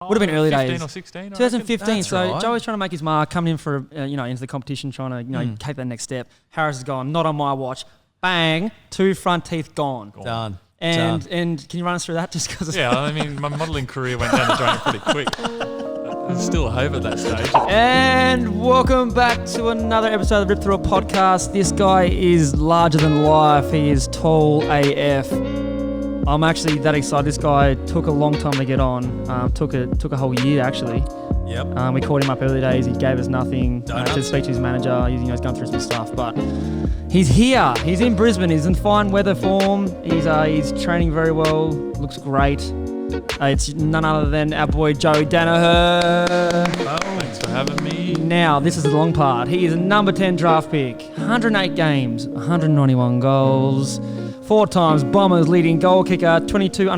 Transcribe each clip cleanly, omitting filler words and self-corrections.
Would have been early 15 days. or 16, 2015. So right. Joey's trying to make his mark, coming in for into the competition, trying to take that next step. Harris is gone. Not on my watch. Bang! 2 front teeth gone. Done. And can you run us through that? Just because. Yeah, I mean, my modelling career went down the drain pretty quick. I was still a hove at that stage. And welcome back to another episode of the Rip Through a Podcast. This guy is larger than life. He is tall AF. I'm actually that excited. This guy took a long time to get on. Took a whole year actually. Yep. We called him up early days. He gave us nothing. Donuts. To speak to his manager. He's going through some stuff, but he's here. He's in Brisbane. He's in fine weather form. He's training very well. Looks great. It's none other than our boy Joey Daniher. Thanks for having me. Now, this is the long part. He is a number 10 draft pick. 108 games, 191 goals. 4 times Bombers leading goal kicker, under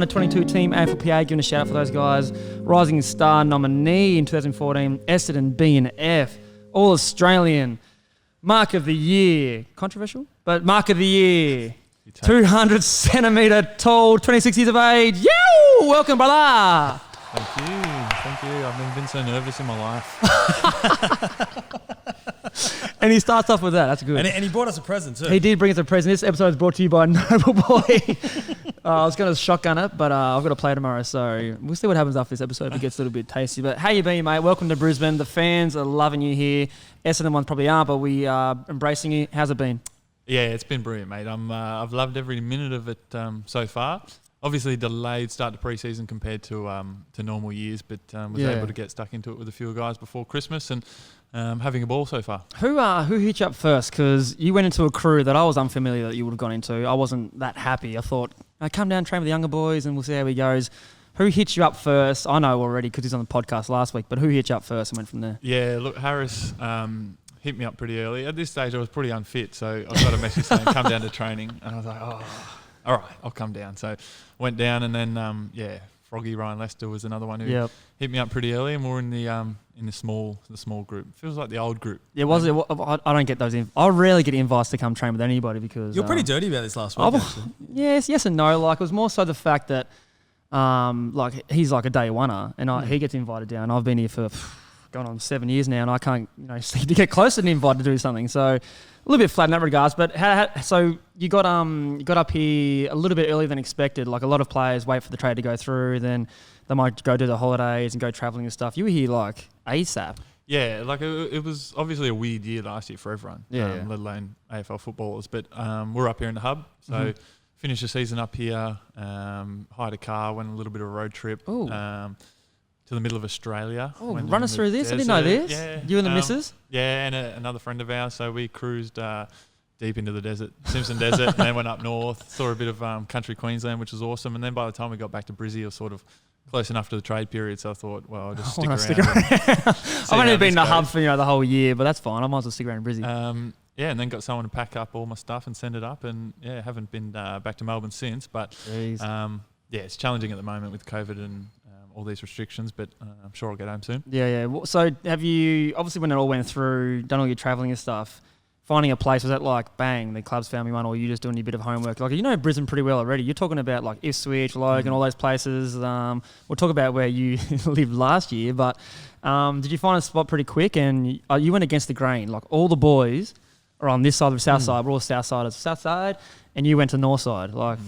22 team AFL, giving a shout out for those guys. Rising Star nominee in 2014, Essendon B&F, All Australian, Mark of the Year. Controversial, but Mark of the Year. 200 centimetre tall, 26 years of age. Yo! Welcome, brother. Thank you. I've never been so nervous in my life. And he starts off with that. That's good. And he brought us a present too. He did bring us a present. This episode is brought to you by Noble Boy. I was going to shotgun it, but I've got to play tomorrow, so we'll see what happens after this episode if it gets a little bit tasty. But how you been, mate? Welcome to Brisbane. The fans are loving you here. Essendon ones probably aren't, but we are embracing you. How's it been? Yeah, it's been brilliant, mate. I've loved every minute of it so far. Obviously, delayed start to pre-season compared to normal years, but was able to get stuck into it with a few guys before Christmas and having a ball so far. Who hit you up first? Because you went into a crew that I was unfamiliar that you would have gone into. I wasn't that happy. I thought, come down, train with the younger boys, and we'll see how he goes. Who hit you up first? I know already because he's on the podcast last week, but who hit you up first and went from there? Yeah, look, Harris hit me up pretty early. At this stage, I was pretty unfit, so I got a message saying, come down to training. And I was like, all right, I'll come down. So went down, and then, Froggy Ryan Lester was another one who hit me up pretty early, and we're in the small group. Feels like the old group. Yeah, was it? I don't get those. I rarely get invites to come train with anybody because you're pretty dirty about this last week. Yes and no. Like it was more so the fact that, like he's like a day oneer, and he gets invited down. I've been here for going on 7 years now, and I can't seem to get close to an invite to do something. So a little bit flat in that regards. But so you got up here a little bit earlier than expected. Like a lot of players wait for the trade to go through, then they might go do the holidays and go travelling and stuff. You were here like ASAP. Yeah, like it was obviously a weird year last year for everyone, let alone AFL footballers. But we're up here in the hub, so finished the season up here, hired a car, went on a little bit of a road trip to the middle of Australia. Oh, run us through this. Desert. I didn't know this. Yeah, you and the missus? Yeah, and another friend of ours. So we cruised deep into the desert, Simpson Desert, and then went up north, saw a bit of country Queensland, which was awesome. And then by the time we got back to Brizzy, it was sort of close enough to the trade period. So I thought, well, I'll just stick around. I've only been in the hub for the whole year, but that's fine. I might as well stick around in Brizzy. And then got someone to pack up all my stuff and send it up. And haven't been back to Melbourne since. But it's challenging at the moment with COVID and all these restrictions, but I'm sure I'll get home soon. Yeah. So have you, obviously when it all went through, done all your travelling and stuff, finding a place, was that like, bang, the club's found me one, or you just doing a bit of homework? Like, you know Brisbane pretty well already. You're talking about like Ipswich, Logan, all those places. We'll talk about where you lived last year, but did you find a spot pretty quick? And you went against the grain. Like all the boys are on this side of the south side. We're all south side, and you went to north side. Like...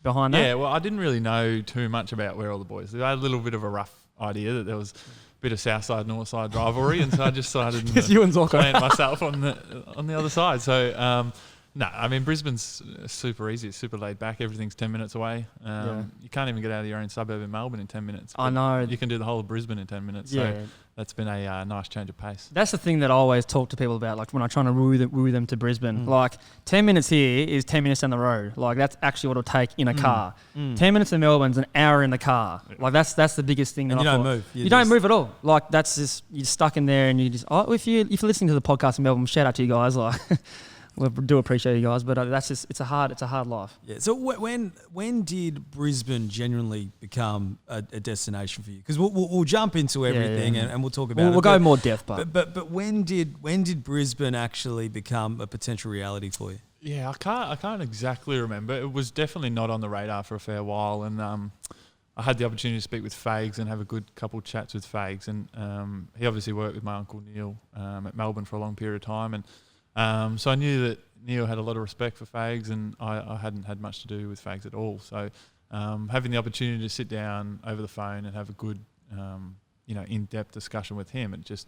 behind that? Yeah, well, I didn't really know too much about where all the boys. I had a little bit of a rough idea that there was a bit of south side, north side rivalry, and so I just decided to plant myself on the other side. So, no, I mean, Brisbane's super easy. It's super laid back. Everything's 10 minutes away. You can't even get out of your own suburb in Melbourne in 10 minutes. I know. You can do the whole of Brisbane in 10 minutes. Yeah. So that's been a nice change of pace. That's the thing that I always talk to people about, like when I'm trying to woo them to Brisbane. Like 10 minutes here is 10 minutes down the road. Like that's actually what it'll take in a car. 10 minutes in Melbourne's an hour in the car. Like that's the biggest thing. And you don't move. You don't move at all. Like that's just, you're stuck in there and you just, if you're listening to the podcast in Melbourne, shout out to you guys. Like we do appreciate you guys, but that's just, it's a hard life. Yeah. So when did Brisbane genuinely become a destination for you? Because we'll jump into everything and we'll talk about it. We'll go more depth, but when did Brisbane actually become a potential reality for you? Yeah, I can't exactly remember. It was definitely not on the radar for a fair while, and I had the opportunity to speak with Fages and have a good couple of chats with Fages, and he obviously worked with my uncle Neil at Melbourne for a long period of time, and so I knew that Neil had a lot of respect for Fages, and I hadn't had much to do with Fages at all. So having the opportunity to sit down over the phone and have a good, in-depth discussion with him, it just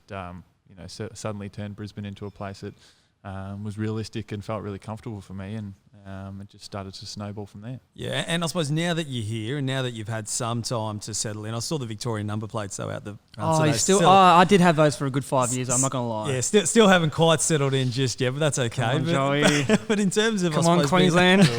suddenly turned Brisbane into a place that was realistic and felt really comfortable for me, and it just started to snowball from there. Yeah, and I suppose now that you're here and now that you've had some time to settle in, I saw the Victorian number plates though out the front. I did have those for a good 5 years. I'm not gonna lie. Yeah, still haven't quite settled in just yet, but that's okay. Come on, Joey. But in terms of Queensland.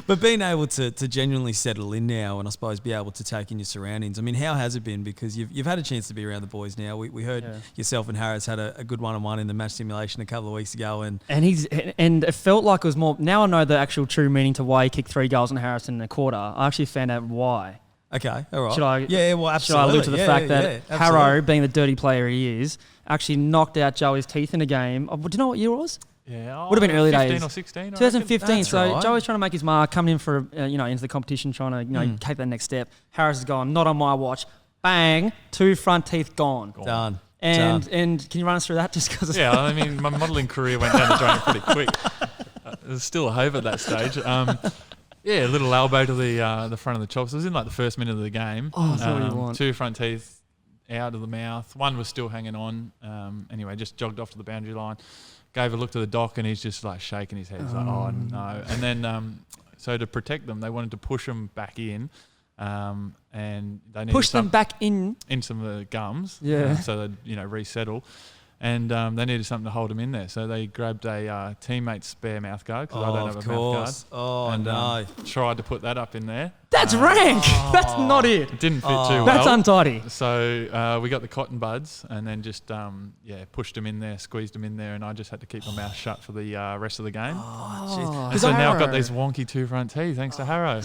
But being able to genuinely settle in now, and I suppose be able to take in your surroundings. I mean, how has it been? Because you've had a chance to be around the boys now. We heard yourself and Harris had a good one-on-one in the match simulation a couple of weeks ago, and it felt like it was more. Now I know the actual true meaning to why he kicked 3 goals in Harrison in a quarter. I actually found out why. Okay, all right. Should I? Yeah, well, absolutely. Should I allude to the fact that Harrow, being the dirty player he is, actually knocked out Joey's teeth in a game? Do you know what year it was? Yeah, would have been early 15 days. or 16. 2015. So right. Joey's trying to make his mark, coming in for into the competition, trying to take that next step. Harris is gone. Not on my watch. Bang! 2 front teeth gone. Done. And can you run us through that? Just because. Yeah, I mean, my modelling career went down the drain pretty quick. It was still a hope at that stage. A little elbow to the front of the chops. It was in like the first minute of the game. Oh, that's what you want. 2 front teeth out of the mouth. One was still hanging on. Anyway, just jogged off to the boundary line. Gave a look to the doc, and he's just like shaking his head. He's like, oh no. And then, so to protect them, they wanted to push them back in. And they needed push them back in some of the gums. Yeah. So they'd, resettle. And they needed something to hold them in there. So they grabbed a teammate's spare mouth guard, because I don't have a mouth guard. Oh, and, no. Tried to put that up in there. That's rank. That's not it. It didn't fit too well. That's untidy. So we got the cotton buds and then just pushed them in there, squeezed them in there, and I just had to keep my mouth shut for the rest of the game. And so now I've got these wonky 2 front teeth thanks to Harrow.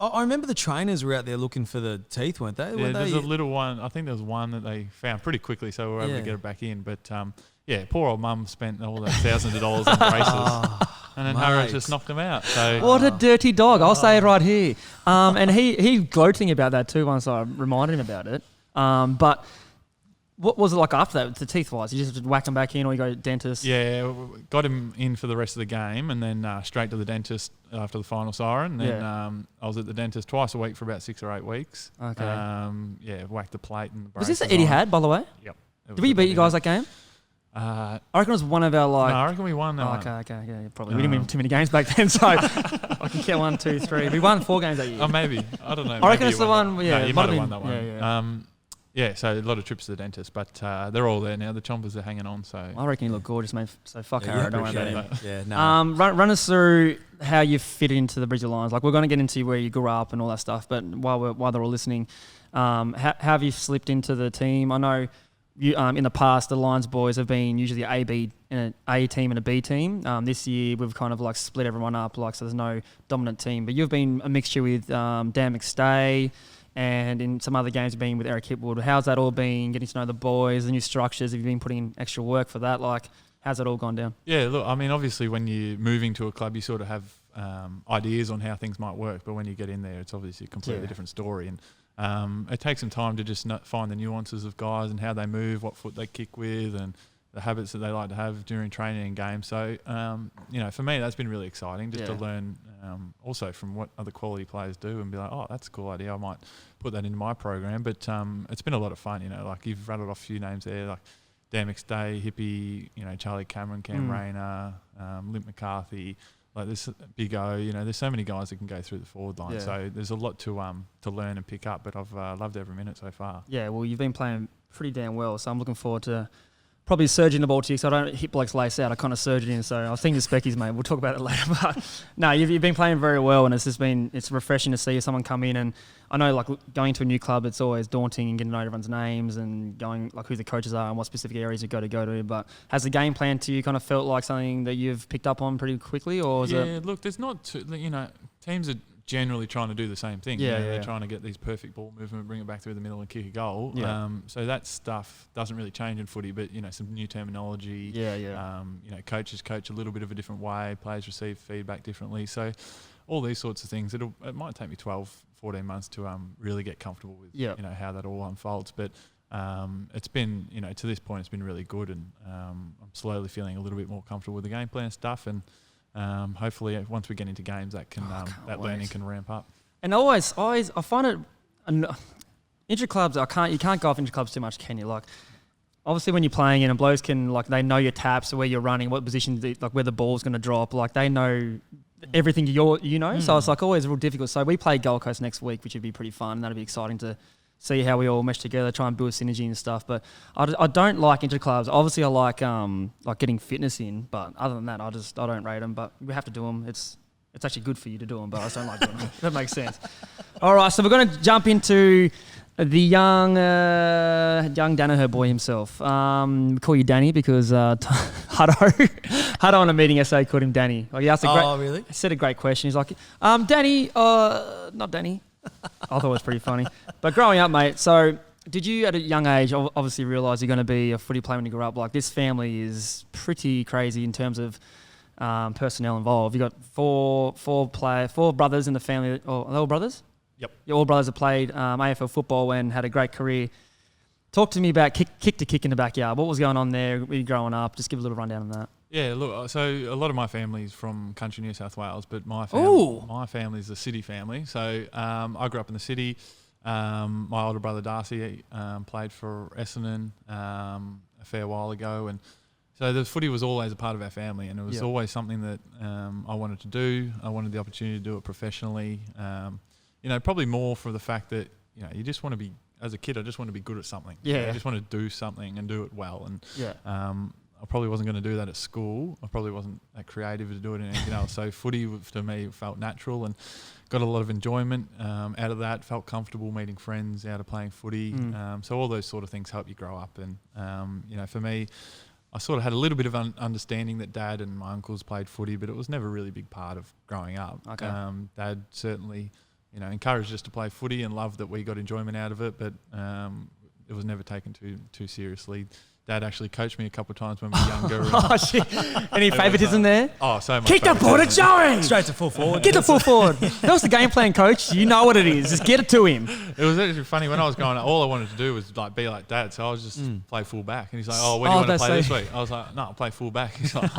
I remember the trainers were out there looking for the teeth, weren't they? Yeah, there's a little one. I think there was one that they found pretty quickly, so we were able to get it back in. But poor old mum spent all that thousands of dollars on braces. And then Harrow just knocked him out. So what a dirty dog. I'll say it right here. And he gloating about that too once I reminded him about it. But what was it like after that, the teeth-wise? You just whack them back in, or you go to dentist? Yeah, got him in for the rest of the game, and then straight to the dentist after the final siren. Then I was at the dentist twice a week for about 6 or 8 weeks. Okay. Whacked the plate and the braces. Was this the Etihad, by the way? Yep. Did we beat you guys that game? I reckon it was one of our No, I reckon we won that one. Okay, yeah, probably. We didn't win too many games back then, so I can count 1, 2, 3. We won 4 games that year. Oh, maybe. I don't know. I reckon it's the one. Yeah, no, you might have won that one. Yeah. So a lot of trips to the dentist, but they're all there now. The chompers are hanging on. So I reckon you look gorgeous, mate. So fuck Harrow, don't worry about it. Yeah, no. Run us through how you fit into the Brisbane Lions. Like, we're going to get into where you grew up and all that stuff, but while they're all listening, how have you slipped into the team? I know. In the past, the Lions boys have been usually an A team and a B team. This year, we've kind of like split everyone up, so there's no dominant team. But you've been a mixture with Dan McStay, and in some other games, you've been with Eric Hipwood. How's that all been? Getting to know the boys, the new structures. Have you been putting in extra work for that? Like, how's it all gone down? Yeah, look, I mean, obviously, when you're moving to a club, you sort of have ideas on how things might work. But when you get in there, it's obviously a completely different story. And it takes some time to just find the nuances of guys and how they move, what foot they kick with, and the habits that they like to have during training and games. So, for me, that's been really exciting just to learn also from what other quality players do and be like, oh, that's a cool idea. I might put that into my program. But it's been a lot of fun, like you've rattled off a few names there, like Dan McStay, Hippie, Charlie Cameron, Cam Rayner, Limp McCarthy. Like this Big O, there's so many guys that can go through the forward line. Yeah. So there's a lot to learn and pick up, but I've loved every minute so far. Yeah, well, you've been playing pretty damn well, so I'm looking forward to probably surging the ball to you, so I don't hit blokes lace out. I kind of surge it in, so I was thinking the Speckies, mate. We'll talk about it later. But no, you've been playing very well, and it's refreshing to see someone come in. And I know, like, going to a new club, it's always daunting and getting to know everyone's names and going, like, who the coaches are and what specific areas you go to. But has the game plan to you kind of felt like something that you've picked up on pretty quickly, or is it? Yeah, look, there's not teams are generally trying to do the same thing. They're trying to get these perfect ball movement, bring it back through the middle and kick a goal. Yeah. So that stuff doesn't really change in footy, but some new terminology. Coaches coach a little bit of a different way. Players receive feedback differently. So all these sorts of things. It might take me 12, 14 months to really get comfortable with Yep. how that all unfolds. But it's been to this point it's been really good, and I'm slowly feeling a little bit more comfortable with the game plan stuff, and hopefully once we get into games that can that learning can ramp up. And always I find it intra clubs you can't go off intra clubs too much, can you? Like obviously when you're playing in and blokes can they know your taps, where you're running, what position, where the ball's going to drop, they know everything so it's always real difficult. So we play Gold Coast next week, which would be pretty fun. That'd be exciting to see how we all mesh together, try and build synergy and stuff. But I don't like inter clubs. Obviously I like getting fitness in, but other than that I don't rate them. But we have to do them. It's actually good for you to do them, but I just don't like doing them. That makes sense. All right, so we're going to jump into the young Daniher boy himself. We call you Danny because Hutto on a meeting essay called him Danny. He asked really? He said a great question. He's like, Danny, not Danny. I thought it was pretty funny. But growing up, mate, so did you at a young age obviously realise you're going to be a footy player when you grow up? This family is pretty crazy in terms of personnel involved. You got four brothers in the family. Oh, are they all brothers? Yep. Your all brothers have played AFL football and had a great career. Talk to me about kick to kick in the backyard. What was going on there when you were growing up? Just give a little rundown on that. Yeah, look, so a lot of my family's from country New South Wales, but my family's a city family. So I grew up in the city. My older brother Darcy played for Essendon a fair while ago, and so the footy was always a part of our family, and it was always something that I wanted to do. I wanted the opportunity to do it professionally. Probably more for the fact that you just want to be, as a kid, I just want to be good at something. Yeah. I just want to do something and do it well. And I probably wasn't going to do that at school. I probably wasn't that creative to do it in anything else. So footy to me felt natural and got a lot of enjoyment out of that. Felt comfortable meeting friends out of playing footy. So all those sort of things help you grow up. And for me, I sort of had a little bit of understanding that Dad and my uncles played footy, but it was never really a big part of growing up. Okay. Dad certainly, encouraged us to play footy and loved that we got enjoyment out of it, but it was never taken too seriously. Dad actually coached me a couple of times when we were younger. Oh, shit. Any favouritism there? Oh, so much. Kick the ball to Joey! Straight to full forward. Get the full forward. That was the game plan, coach. You know what it is. Just get it to him. It was actually funny. When I was growing up, all I wanted to do was be like Dad. So I was just play full back. And he's like, when do you want to play this week? I was like, no, I'll play full back. He's like,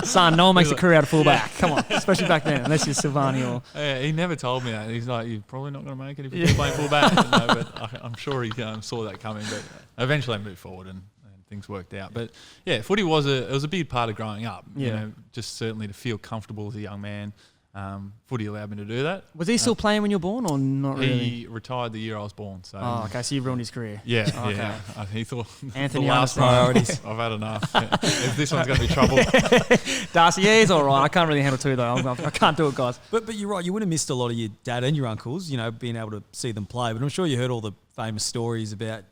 son, no one makes a career out of full back. Come on. Especially back then, unless you're Silvani or... Yeah, he never told me that. He's like, you're probably not going to make it if you keep playing full back. But I'm sure he saw that coming. But eventually I moved forward and things worked out. But yeah, footy was a big part of growing up. Yeah. Just certainly to feel comfortable as a young man. Footy allowed me to do that. Was he still playing when you were born or not really? He retired the year I was born. So so you ruined his career. Yeah, okay. yeah. He thought Anthony, the last priorities. I've had enough. If this one's going to be trouble. Darcy, he's all right. I can't really handle two though. I can't do it, guys. But you're right. You would have missed a lot of your dad and your uncles, being able to see them play. But I'm sure you heard all the famous stories about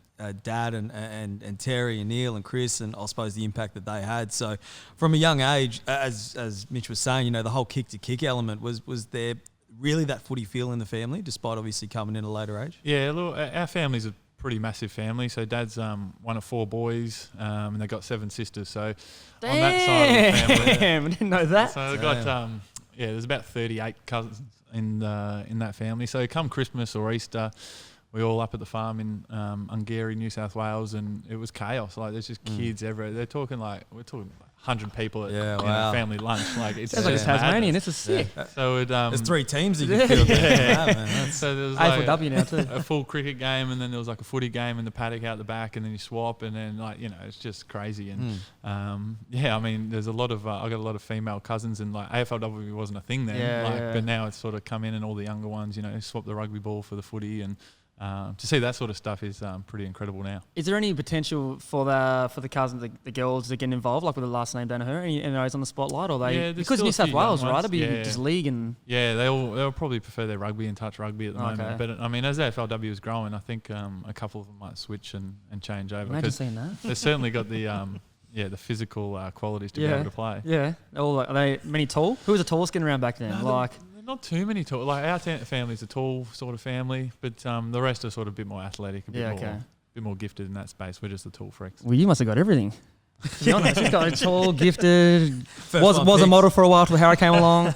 Dad and Terry and Neil and Chris, and I suppose the impact that they had. So from a young age, as Mitch was saying, the whole kick to kick element was there really that footy feel in the family, despite obviously coming in a later age? Yeah, look, our family's a pretty massive family. So Dad's one of 4 boys, and they got 7 sisters. So Damn. On that side of the family, I didn't know that. So they got there's about 38 cousins in that family. So come Christmas or Easter, we all up at the farm in Ungary, New South Wales, and it was chaos. There's just kids everywhere. We're talking 100 people at family lunch. It's sounds like it's Tasmanian. This is sick. Yeah. So there's 3 teams that you feel man. So there was AFL now too. A full cricket game, and then there was a footy game in the paddock out the back, and then you swap, and then it's just crazy. And there's a lot of I got a lot of female cousins, and AFLW wasn't a thing then. But now it's sort of come in, and all the younger ones, swap the rugby ball for the footy, and to see that sort of stuff is pretty incredible now. Is there any potential for the cousins, the girls, to get involved, with the last name Daniher? Any those on the spotlight, or they because New South Wales, right? It'd be just league and they'll probably prefer their rugby and touch rugby at the moment. But as AFLW is growing, I think a couple of them might switch and change over. Imagine seeing that. They've certainly got the physical qualities to be able to play. Yeah, are they many tall? Who was the tallest getting around back then? Not too many tall. Our family's a tall sort of family, but the rest are sort of a bit more athletic, a bit more gifted in that space. We're just the tall freaks. Well, you must have got everything. To be honest, he's got a tall, gifted. Was a model for a while till Harry came along.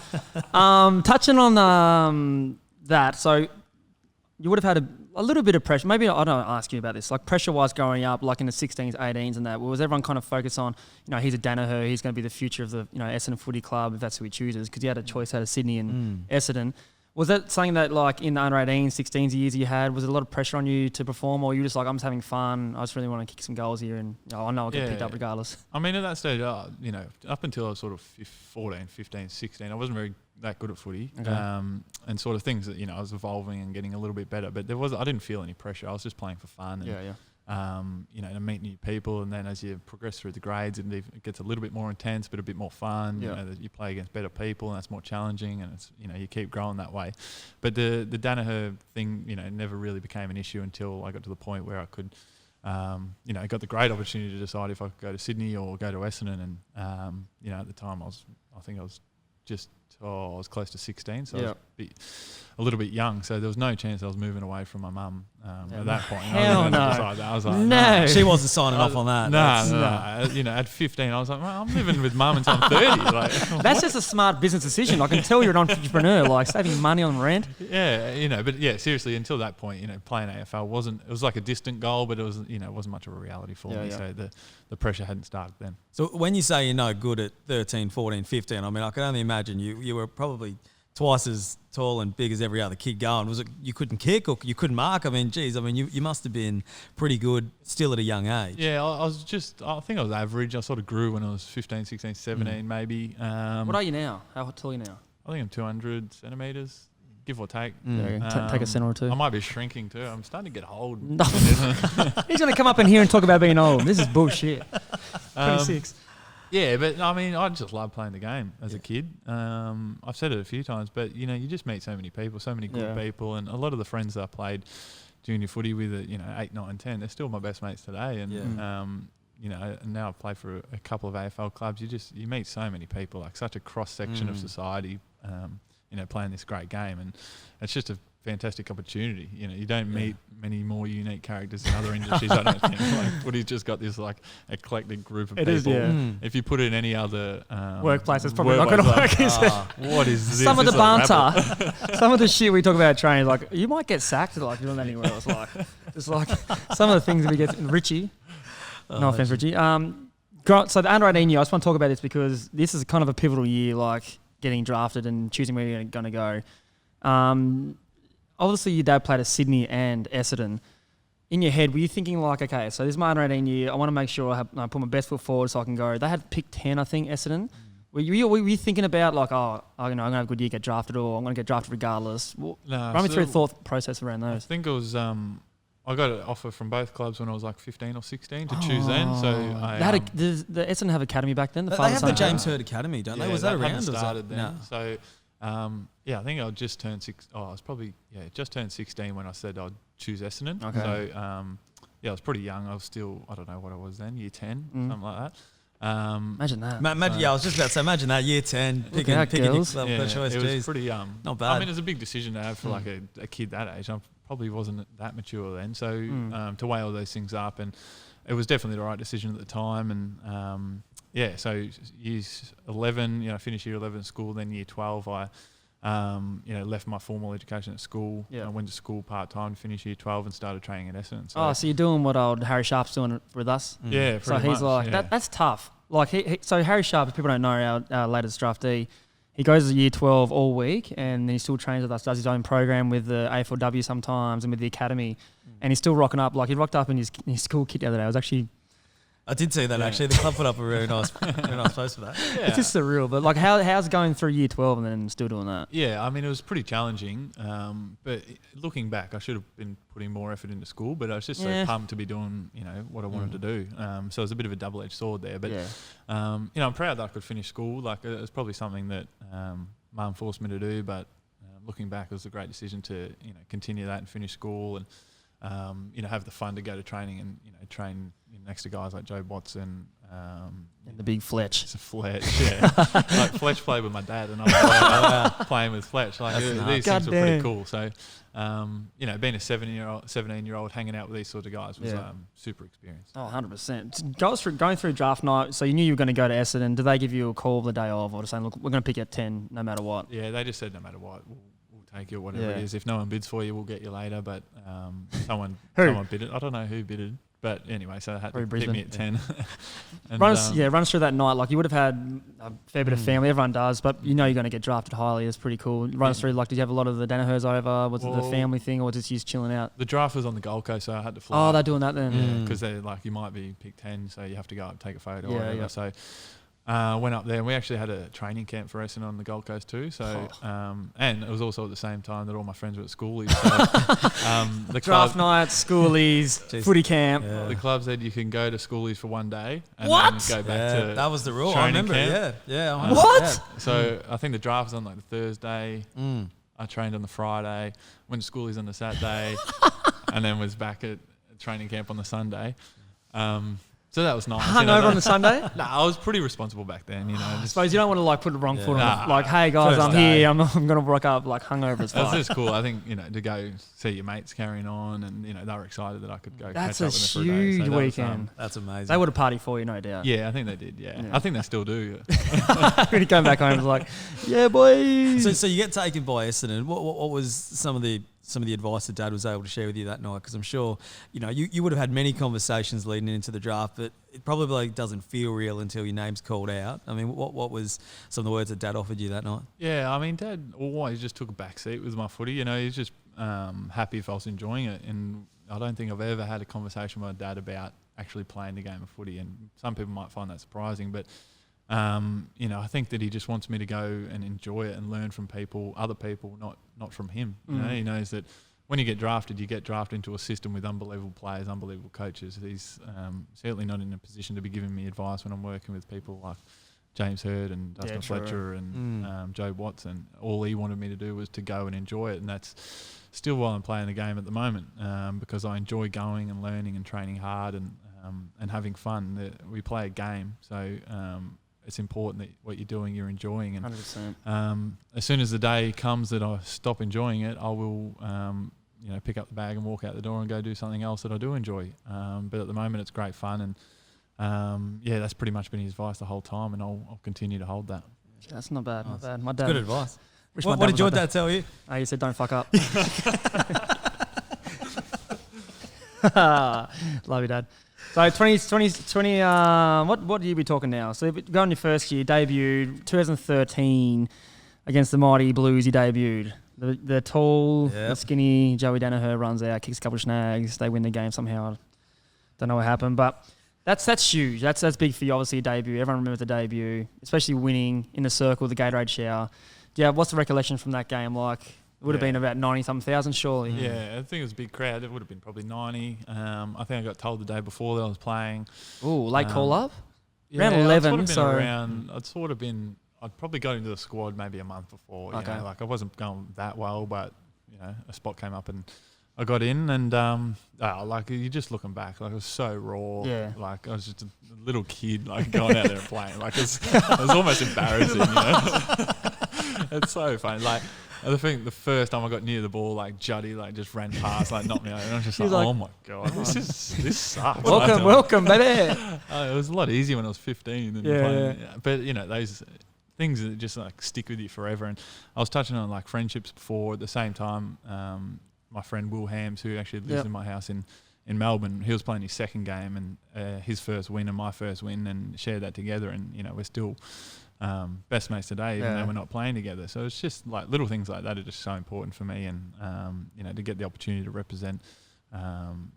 Touching on that, so you would have had a little bit of pressure. Maybe I don't ask you about this, like pressure-wise growing up, like in the 16s, 18s and that. Was everyone kind of focused on, he's a Daniher, he's going to be the future of the, Essendon Footy Club, if that's who he chooses, because he had a choice out of Sydney and Essendon. Was that something that, like, in the under 18s, 16s years you had, was there a lot of pressure on you to perform, or you were just like, I'm just having fun, I just really want to kick some goals here, and I know I'll get picked up regardless? I mean, at that stage, up until I was sort of 14, 15, 16, I wasn't very that good at footy, and sort of things that, I was evolving and getting a little bit better, but I didn't feel any pressure. I was just playing for fun. And, to meet new people, and then as you progress through the grades, it gets a little bit more intense, but a bit more fun. You play against better people, and that's more challenging, and it's you keep growing that way. But the Daniher thing, never really became an issue until I got to the point where I could, I got the great opportunity to decide if I could go to Sydney or go to Essendon, and at the time I was close to 16, so I was a little bit young, so there was no chance I was moving away from my mum at that point. Hell no. I was like, no. She wasn't signing off on that. No. At 15, I was like, well, I'm living with mum until I'm 30. Like, that's just a smart business decision. I can tell you're an entrepreneur, like saving money on rent. Yeah, but seriously, until that point, playing AFL it was like a distant goal, but it was, it wasn't much of a reality for me. So the pressure hadn't started then. So when you say you're no good at 13, 14, 15, I mean, I can only imagine you were probably twice as tall and big as every other kid going. Was it you couldn't kick or you couldn't mark? I mean, you must have been pretty good still at a young age. Yeah, I think I was average. I sort of grew when I was 15, 16, 17 maybe. What are you now? How tall are you now? I think I'm 200 centimetres, give or take. Take a centre or two. I might be shrinking too. I'm starting to get old. He's going to come up in here and talk about being old. This is bullshit. 26. Yeah, but I mean, I just love playing the game as a kid. I've said it a few times, but you just meet so many people, so many good people, and a lot of the friends that I played junior footy with, 8, 9, 10, they're still my best mates today. And and now I play for a couple of AFL clubs. You meet so many people, like such a cross section of society. Playing this great game, and it's just a fantastic opportunity. You don't meet many more unique characters in other industries. I don't think. Like, footy's just got this like eclectic group of people. If you put it in any other workplace, it's probably not going to work. What is this? Some of the banter, some of the shit we talk about training, like you might get sacked, like doing that anywhere else. Like it's like some of the things that we get. Richie, no offense, Richie. So the under 18 year, I just want to talk about this because this is kind of a pivotal year, like getting drafted and choosing where you're going to go. Obviously, your dad played at Sydney and Essendon. In your head, were you thinking like, okay, so this is my under 18 year, I want to make sure I put my best foot forward so I can go. They had pick 10, I think, Essendon. Were you thinking about like, I'm going to have a good year, get drafted, or I'm going to get drafted regardless? Run me through a thought process around those. I think it was... I got an offer from both clubs when I was like 15 or 16 to choose then. So the Essendon have academy back then? They have the James Hird Academy, don't they? Was that around? Started then. No. So, I think I just turned just turned 16 when I said I'd choose Essendon. Okay. So, I was pretty young. I was still, I don't know what I was then, year 10, something like that. Imagine that. I was just about to say, imagine that, year 10, picking your choice. It was pretty, not bad. I mean, it was a big decision to have for like a kid that age. I probably wasn't that mature then. So to weigh all those things up, and it was definitely the right decision at the time. And so years 11, finished year 11 at school, then year 12, I left my formal education at school. I went to school part-time to finish year 12 and started training at Essendon. So you're doing what old Harry Sharp's doing with us? Yeah, so he's much, like, that's tough. Like so Harry Sharp, if people don't know, our latest draftee, he goes to year 12 all week, and then he still trains with us, does his own program with the AFLW sometimes and with the academy, and he's still rocking up. Like he rocked up in his school kit the other day. I was actually... I did see that actually. The club put up a very nice post for that. Yeah. It's just surreal. But like, how's going through year 12 and then still doing that? Yeah, I mean, it was pretty challenging. But looking back, I should have been putting more effort into school. But I was just so pumped to be doing, what I wanted to do. So it was a bit of a double-edged sword there. But I'm proud that I could finish school. Like it was probably something that Mum forced me to do. But looking back, it was a great decision to continue that and finish school and have the fun to go to training and train next to guys like Joe Watson. And the big Fletch. It's a Fletch, yeah. Like Fletch played with my dad, and I was playing with Fletch. Like these things were pretty cool. So, being a 17-year-old hanging out with these sort of guys was super experience. Oh, 100%. Going through draft night, so you knew you were going to go to Essendon. Did they give you a call the day of, or just saying, look, we're going to pick you at 10 no matter what? Yeah, they just said no matter what, we'll take you, whatever it is. If no one bids for you, we'll get you later. But someone bid it. I don't know who bidded. But anyway, so I had to keep me at 10. And, run through that night. Like, you would have had a fair bit of family. Everyone does, but you know you're going to get drafted highly. It's pretty cool. Run us through, like, did you have a lot of the Danihers over? Was it the family thing, or just you chilling out? The draft was on the Gold Coast, so I had to fly. Oh, they're doing that then? Yeah, because they're like, you might be picked 10, so you have to go up and take a photo or whatever. So went up there, and we actually had a training camp for Essendon on the Gold Coast too. So, and it was also at the same time that all my friends were at schoolies. So, the draft nights, schoolies, footy camp. Yeah. The club said you can go to schoolies for one day and then go back to that was the rule. I remember. Camp. Yeah. What? So I think the draft was on like the Thursday. I trained on the Friday. Went to schoolies on the Saturday, and then was back at training camp on the Sunday. So that was nice. Hungover on the Sunday? No, I was pretty responsible back then, you know. I suppose you don't want to like put the wrong foot on. Like, hey guys, I'm here. I'm going to rock up like hungover as well. That's just cool. I think, you know, to go see your mates carrying on, and you know they were excited that I could go. That's catch up with them for a day. huge weekend. That's amazing. They would have partied for you, no doubt. Yeah, I think they did. Yeah. I think they still do. When you come back home, it's like, yeah, boys. So you get taken by Essendon. What was some of the advice that Dad was able to share with you that night? Because I'm sure, you know, you would have had many conversations leading into the draft, but it probably doesn't feel real until your name's called out. I mean, what was some of the words that Dad offered you that night? Yeah, I mean, Dad always just took a back seat with my footy. You know, he's just happy if I was enjoying it. And I don't think I've ever had a conversation with my dad about actually playing the game of footy. And some people might find that surprising, but you know, I think that he just wants me to go and enjoy it and learn from other people, not from him. You know, he knows that when you get drafted into a system with unbelievable players, unbelievable coaches. He's certainly not in a position to be giving me advice when I'm working with people like James Hird and Dustin Fletcher and Joe Watson. All he wanted me to do was to go and enjoy it, and that's still why I'm playing the game at the moment, because I enjoy going and learning and training hard and having fun. We play a game, so it's important that what you're doing, you're enjoying. And 100%. As soon as the day comes that I stop enjoying it, I will, you know, pick up the bag and walk out the door and go do something else that I do enjoy. But at the moment, it's great fun, and that's pretty much been his advice the whole time, and I'll continue to hold that. Yeah, that's not bad. Not bad. My dad. Good advice. What did your dad tell you? He said, "Don't fuck up." Love you, Dad. So 20, what year are we talking now? So if you go on your first year, debuted 2013 against the mighty Blues. You debuted. The tall, the skinny Joey Daniher runs out, kicks a couple of snags. They win the game somehow. Don't know what happened, but that's huge. That's big for you. Obviously, a debut. Everyone remembers the debut, especially winning in the circle, the Gatorade shower. Yeah, what's the recollection from that game like? It would have been about 90-something thousand, surely. Yeah, I think it was a big crowd. It would have been probably 90. I think I got told the day before that I was playing. Ooh, late call up? Yeah, around 11, I'd probably got into the squad maybe a month before. You know, like I wasn't going that well, but you know, a spot came up and I got in, and like you're just looking back, like it was so raw. Yeah. Like I was just a little kid, like going out there and playing. Like it was almost embarrassing, you know. It's so funny. Like I think the first time I got near the ball, like Juddy, like just ran past, like knocked me over. And I was just like, oh my god, this sucks. Welcome, baby. It was a lot easier when I was 15 than playing. Yeah. But you know, those things that just like stick with you forever. And I was touching on like friendships before. At the same time, my friend Will Hams, who actually lives in my house in Melbourne, he was playing his second game and his first win and my first win, and shared that together. And you know, we're still best mates today, even though we're not playing together. So it's just like little things like that are just so important for me. And you know, to get the opportunity to represent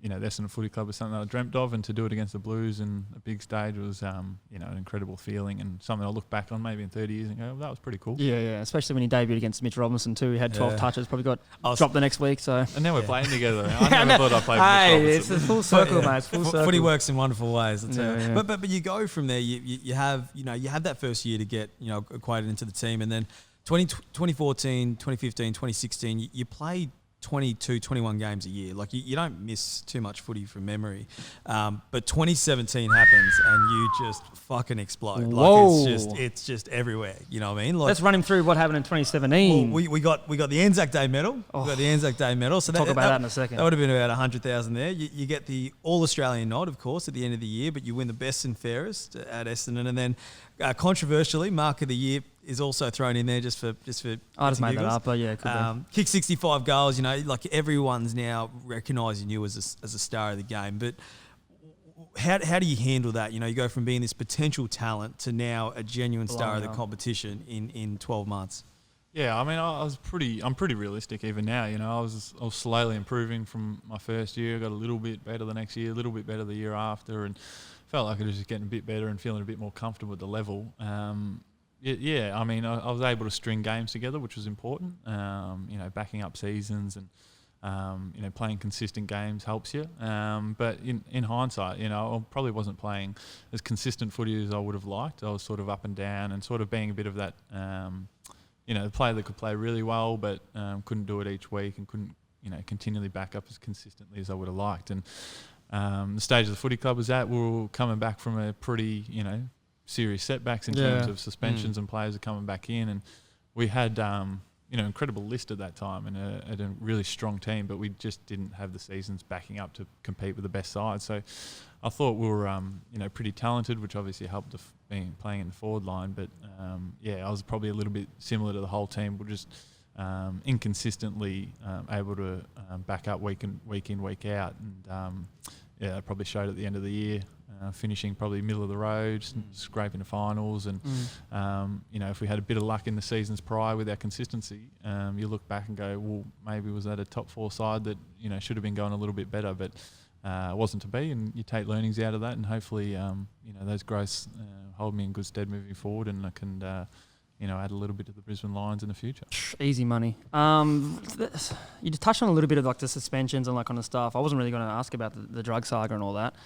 you know, the Essendon Footy Club was something that I dreamt of, and to do it against the Blues in a big stage was you know, an incredible feeling, and something I'll look back on maybe in 30 years and go, well, that was pretty cool. Yeah, especially when he debuted against Mitch Robinson too. He had 12 touches, probably got dropped the next week. So and now we're playing together. I never thought I played with Mitch Robinson. It's a full circle, mate. It's full circle. Footy works in wonderful ways. But you go from there. You have that first year to get, you know, acquainted into the team, and then 2014, 2015, 2016, you played 22, 21 games a year. Like you don't miss too much footy from memory. But 2017 happens and you just fucking explode. Whoa. Like it's just everywhere. You know what I mean? Like, let's run him through what happened in 2017. Well, we got the Anzac Day medal. We got the Anzac Day medal. So talk about that in a second. That would have been about 100,000 there. You get the All-Australian nod, of course, at the end of the year, but you win the best and fairest at Essendon. And then controversially, Mark of the Year is also thrown in there just for. I just made that up, but yeah, it could be. Kicked 65 goals. Like everyone's now recognising you as a star of the game. But how do you handle that? You go from being this potential talent to now a genuine star of the competition in 12 months. Yeah, I mean, I'm pretty realistic even now. I was slowly improving from my first year. Got a little bit better the next year, a little bit better the year after, and felt like I was just getting a bit better and feeling a bit more comfortable with the level. I mean, I was able to string games together, which was important. Backing up seasons and playing consistent games helps you. But in hindsight, I probably wasn't playing as consistent footy as I would have liked. I was sort of up and down and sort of being a bit of that. The player that could play really well but couldn't do it each week and couldn't, continually back up as consistently as I would have liked. And the stage of the footy club was at, we were coming back from a pretty, serious setbacks in terms of suspensions and players are coming back in. And we had, incredible list at that time and a really strong team, but we just didn't have the seasons backing up to compete with the best side. So I thought we were, pretty talented, which obviously helped playing in the forward line. But I was probably a little bit similar to the whole team. We're just inconsistently able to back up week in, week out, and it probably showed at the end of the year. Finishing probably middle of the road, scraping the finals, and if we had a bit of luck in the seasons prior with our consistency, you look back and go, well, maybe was that a top 4 side that should have been going a little bit better, but it wasn't to be. And you take learnings out of that, and hopefully those growths hold me in good stead moving forward, and I can add a little bit to the Brisbane Lions in the future. Easy money. You touched on a little bit of like the suspensions and like kind of stuff. I wasn't really going to ask about the drug saga and all that.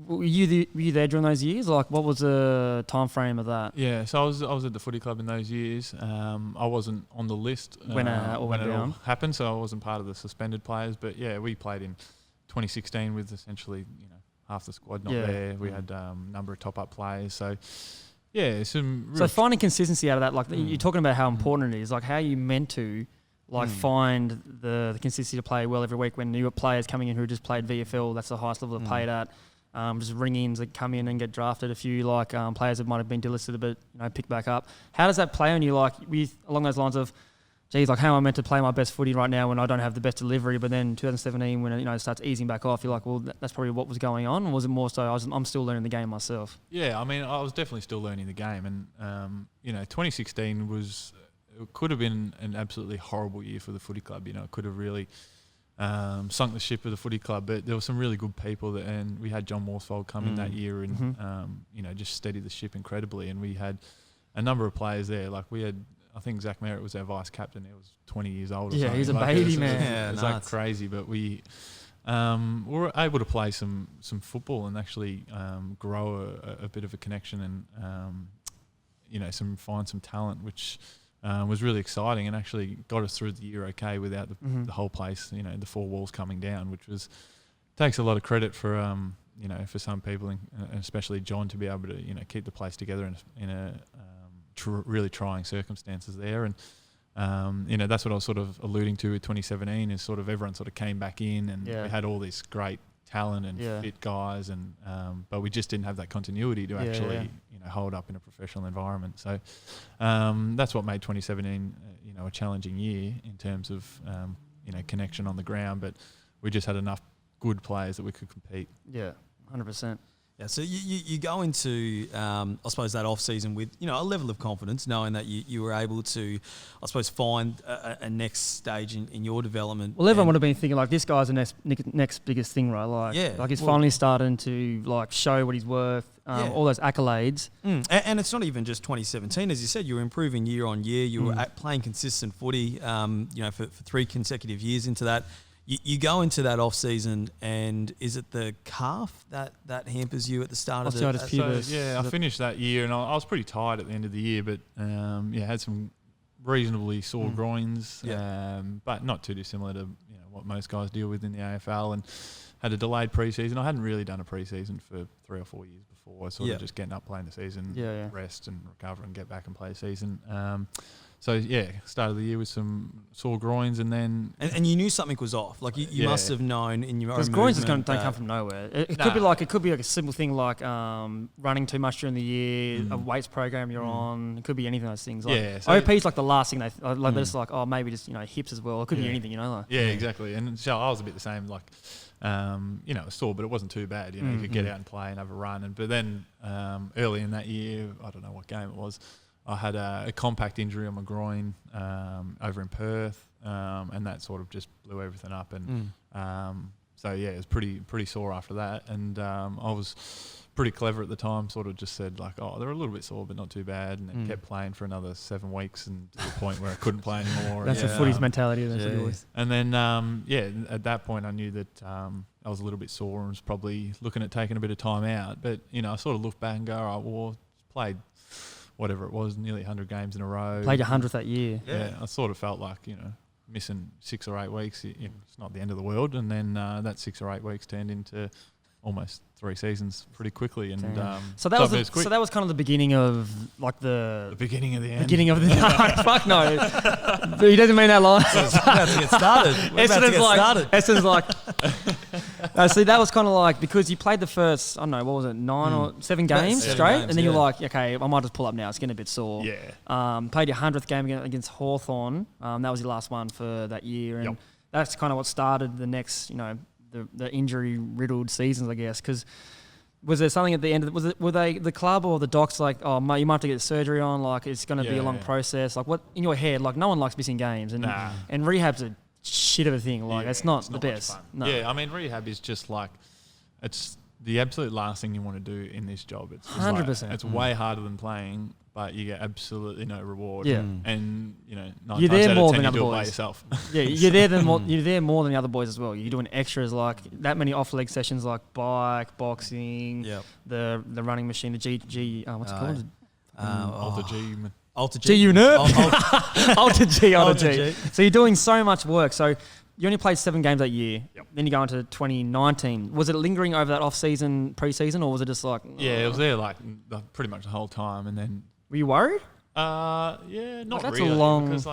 Were you there during those years? Like, what was the time frame of that? Yeah, so I was at the footy club in those years. I wasn't on the list when it all happened, so I wasn't part of the suspended players. But yeah, we played in 2016 with essentially half the squad not there. We had a number of top up players. So yeah, so finding consistency out of that, like you're talking about how important it is. Like, how are you meant to find the consistency to play well every week when you got players coming in who just played VFL? That's the highest level they played at. Just ring-ins that come in and get drafted. A few players that might have been delisted but pick back up. How does that play on you? Like along those lines of, geez, like how am I meant to play my best footy right now when I don't have the best delivery? But then 2017 when it starts easing back off, you're like, well, that's probably what was going on. Or was it more so I'm still learning the game myself? Yeah, I mean, I was definitely still learning the game, and 2016 could have been an absolutely horrible year for the footy club. It could have really sunk the ship of the footy club, but there were some really good people and we had John Morsfold come in that year and just steady the ship incredibly. And we had a number of players there. Like we had, I think Zach Merritt was our vice captain. He was 20 years old. Yeah, he's a baby, man. It was like crazy, but we were able to play some football and actually grow a bit of a connection and find some talent, which was really exciting and actually got us through the year okay without the whole place, the 4 walls coming down, which takes a lot of credit for for some people and especially John to be able to keep the place together in a really trying circumstances there. And that's what I was sort of alluding to with 2017 is sort of everyone sort of came back in and we had all this great talent and fit guys and but we just didn't have that continuity to actually hold up in a professional environment. So that's what made 2017 a challenging year in terms of connection on the ground, but we just had enough good players that we could compete. Yeah, 100%. Yeah, so you go into, I suppose, that off-season with, a level of confidence, knowing that you were able to, I suppose, find a next stage in your development. Well, everyone would have been thinking, like, this guy's the next biggest thing, right? Like he's finally starting to, like, show what he's worth, all those accolades. And it's not even just 2017. As you said, you were improving year on year. You were playing consistent footy, for 3 consecutive years into that. You go into that off season, and is it the calf that hampers you at the start of the? I finished that year, and I was pretty tired at the end of the year, but had some reasonably sore groins, but not too dissimilar to what most guys deal with in the AFL, and had a delayed pre-season. I hadn't really done a pre-season for 3 or 4 years before, just getting up, playing the season, rest and recover, and get back and play the season. So yeah, started the year with some sore groins, and then and you knew something was off. Like you must have known in your own movement. Because groins don't come from nowhere. It could be like a simple thing like running too much during the year, a weights program you're on. It could be anything of those things. Like, so OP's like the last thing they're just like, oh, maybe just hips as well. It could be anything, Like. Yeah, exactly. And so I was a bit the same. Like, it was sore, but it wasn't too bad. You could get out and play and have a run. But then early in that year, I don't know what game it was, I had a compact injury on my groin over in Perth, and that sort of just blew everything up. And so yeah, it was pretty sore after that. And I was pretty clever at the time. Sort of just said like, oh, they're a little bit sore, but not too bad. And then kept playing for another 7 weeks, and to the point where I couldn't play anymore. That's the footy's mentality. That's what it was. And then at that point, I knew that I was a little bit sore and was probably looking at taking a bit of time out. But I sort of looked back and go, played whatever it was, nearly 100 games in a row. Played your 100th that year. Yeah, I sort of felt like, missing 6 or 8 weeks, it's not the end of the world. And then that 6 or 8 weeks turned into almost 3 seasons pretty quickly. And so that was kind of the beginning of like the beginning of the end. Beginning of the fuck no. But he doesn't mean that long. We're about to get started. Essendon's like see, that was kind of like, because you played the first, I don't know, what was it, 9 or 7 games straight, and then you're like, okay, I might just pull up now. It's getting a bit sore. Yeah. Played your 100th game against Hawthorn. That was your last one for that year, and that's kind of what started the next, the injury-riddled seasons, I guess. Because was there something at the end of it? Were they the club or the docs like, oh, mate, you might have to get surgery on? Like, it's going to be a long process. Like, what in your head? Like, no one likes missing games, and rehab's a shit of a thing. Like, it's not the best. No. Yeah, I mean, rehab is just like, it's the absolute last thing you want to do in this job. It's 100%. Like, it's way harder than playing, but you get absolutely no reward. Yeah. And 9 you're times there out more of 10 than you other do boys. it by yourself. Yeah, you're there more than the other boys as well. You're doing extras like that many off-leg sessions like bike, boxing, the running machine, the G what's it called? Alter G. Alter G unit. Alter G. So you're doing so much work. So you only played 7 games that year. Yep. Then you go into 2019. Was it lingering over that off-season, pre-season, or was it just like... Yeah, it was there like pretty much the whole time. And then... Were you worried? Yeah, not that's really. A long... Because